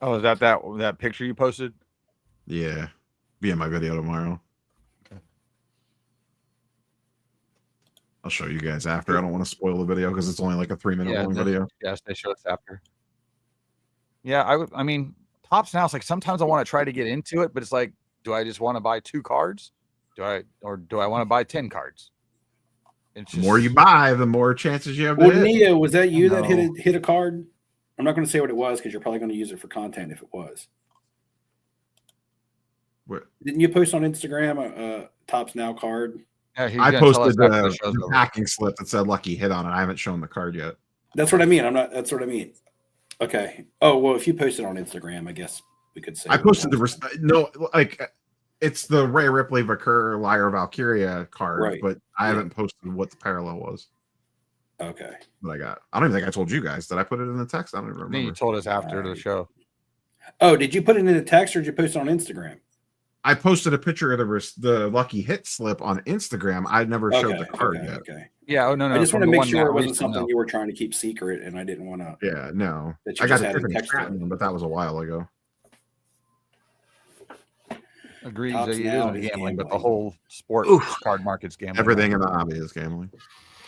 Oh, is that picture you posted? Yeah, be in my video tomorrow. Okay. I'll show you guys after. I don't want to spoil the video because it's only like a 3-minute long video. Yes, they show us after. Yeah, I mean, Tops Now, it's like sometimes I want to try to get into it, but it's like, do I just want to buy 2 cards? Do I want to buy 10 cards? It's The more you buy, the more chances you have to Well, hit. Neo, was that you that No. hit a card? I'm not going to say what it was because you're probably going to use it for content if it was. What? Didn't you post on Instagram a Tops Now card? Yeah, he's I gonna tell us posted after the show's over. packing slip that said lucky hit on it. I haven't shown the card yet. That's what I mean. That's what I mean. Okay. Oh, well, if you posted on Instagram, I guess we could say. I posted it's the Ray Ripley Vakur Liar Valkyria card, Right. but I haven't posted what the parallel was Okay. that I got. I don't even think I told you guys. Did I put it in the text? I don't even I think you remember. told us after the Right. show. Oh, did you put it in a text or did you post it on Instagram? I posted a picture of the lucky hit slip on Instagram. I never showed the card yet. Okay. Yeah. Oh no. I just want to from the make one sure that it wasn't recent, something no. you were trying to keep secret, and I didn't want to. Yeah, no. That you I got just a had in Tiffany text Stratton form. one, but that was a while ago. Agrees. Tops It Now is is gambling, but the gambling. whole sport Oof. card market's gambling. Everything in the hobby is gambling.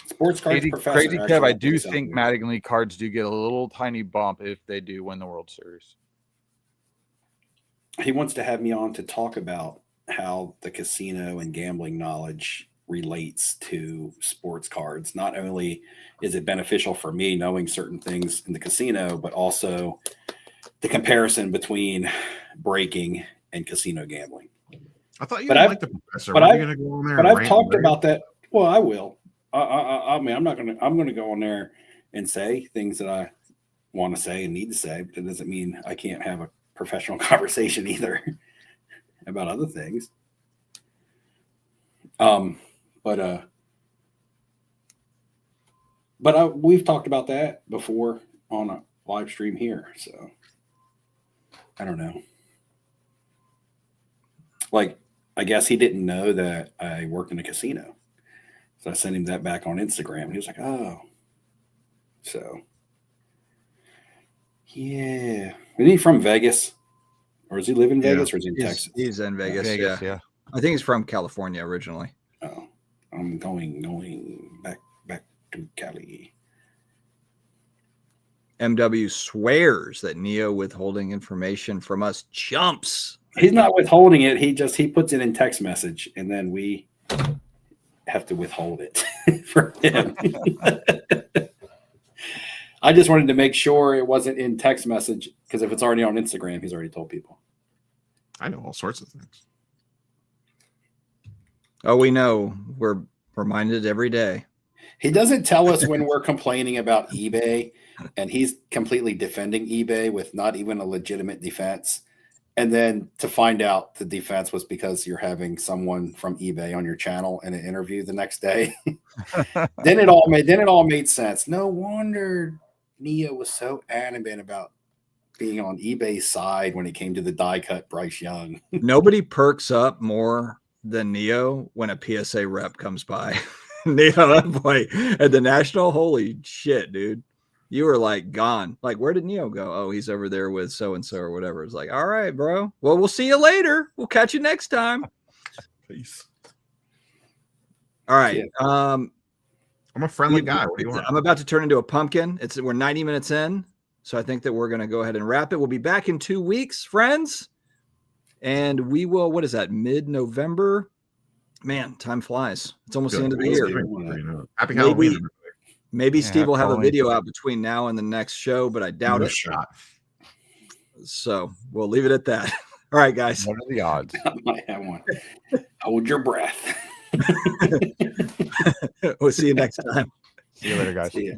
Sports cards Crazy, professor. crazy actually Kev, I looked do this up think here. Mattingly cards do get a little tiny bump if they do win the World Series. He wants to have me on to talk about how the casino and gambling knowledge relates to sports cards. Not only is it beneficial for me knowing certain things in the casino, but also the comparison between breaking and casino gambling. I thought you But didn't I've- like the professor. but Were you I've- going to go on there? But and I've rant talked and rave? about that. Well, I will. I mean, I'm going to go on there and say things that I want to say and need to say, but that doesn't mean I can't have a professional conversation either about other things. We've talked about that before on a live stream here, so I don't know. Like, I guess he didn't know that I worked in a casino, so I sent him that back on Instagram. He was like, "Oh, so yeah." Isn't he from Vegas, or does he live in Yeah. Vegas, or is he in Texas? He's in Vegas. Vegas, Yeah. I think he's from California originally. Oh, I'm going back Kelly. MW swears that Neo withholding information from us jumps. He's not withholding it. He puts it in text message, and then we have to withhold it for him. I just wanted to make sure it wasn't in text message, because if it's already on Instagram, he's already told people. I know all sorts of things. Oh, we know. We're reminded every day. He doesn't tell us when we're complaining about eBay, and he's completely defending eBay with not even a legitimate defense. And then to find out the defense was because you're having someone from eBay on your channel in an interview the next day. then it all made sense. No wonder Neo was so adamant about being on eBay's side when it came to the die cut Bryce Young. Nobody perks up more than Neo when a PSA rep comes by. Neo, that boy at the National, holy shit, dude. You were like gone. Like, where did Neo go? Oh, he's over there with so-and-so or whatever. It's like, all right, bro. Well, we'll see you later. We'll catch you next time. Peace. All right. Yeah. I'm a friendly guy. What do you want? I'm about to turn into a pumpkin. We're 90 minutes in. So I think that we're going to go ahead and wrap it. We'll be back in 2 weeks, friends. And we will, what is that? Mid-November. Man, time flies. It's almost the end of the year. Happy Halloween. Maybe Yeah, Steve will have a Halloween. video out between now and the next show, but I doubt No it. shot. So we'll leave it at that. All right, guys. What are the odds? I might have one. Hold your breath. We'll see you next time. See you later, guys. See ya.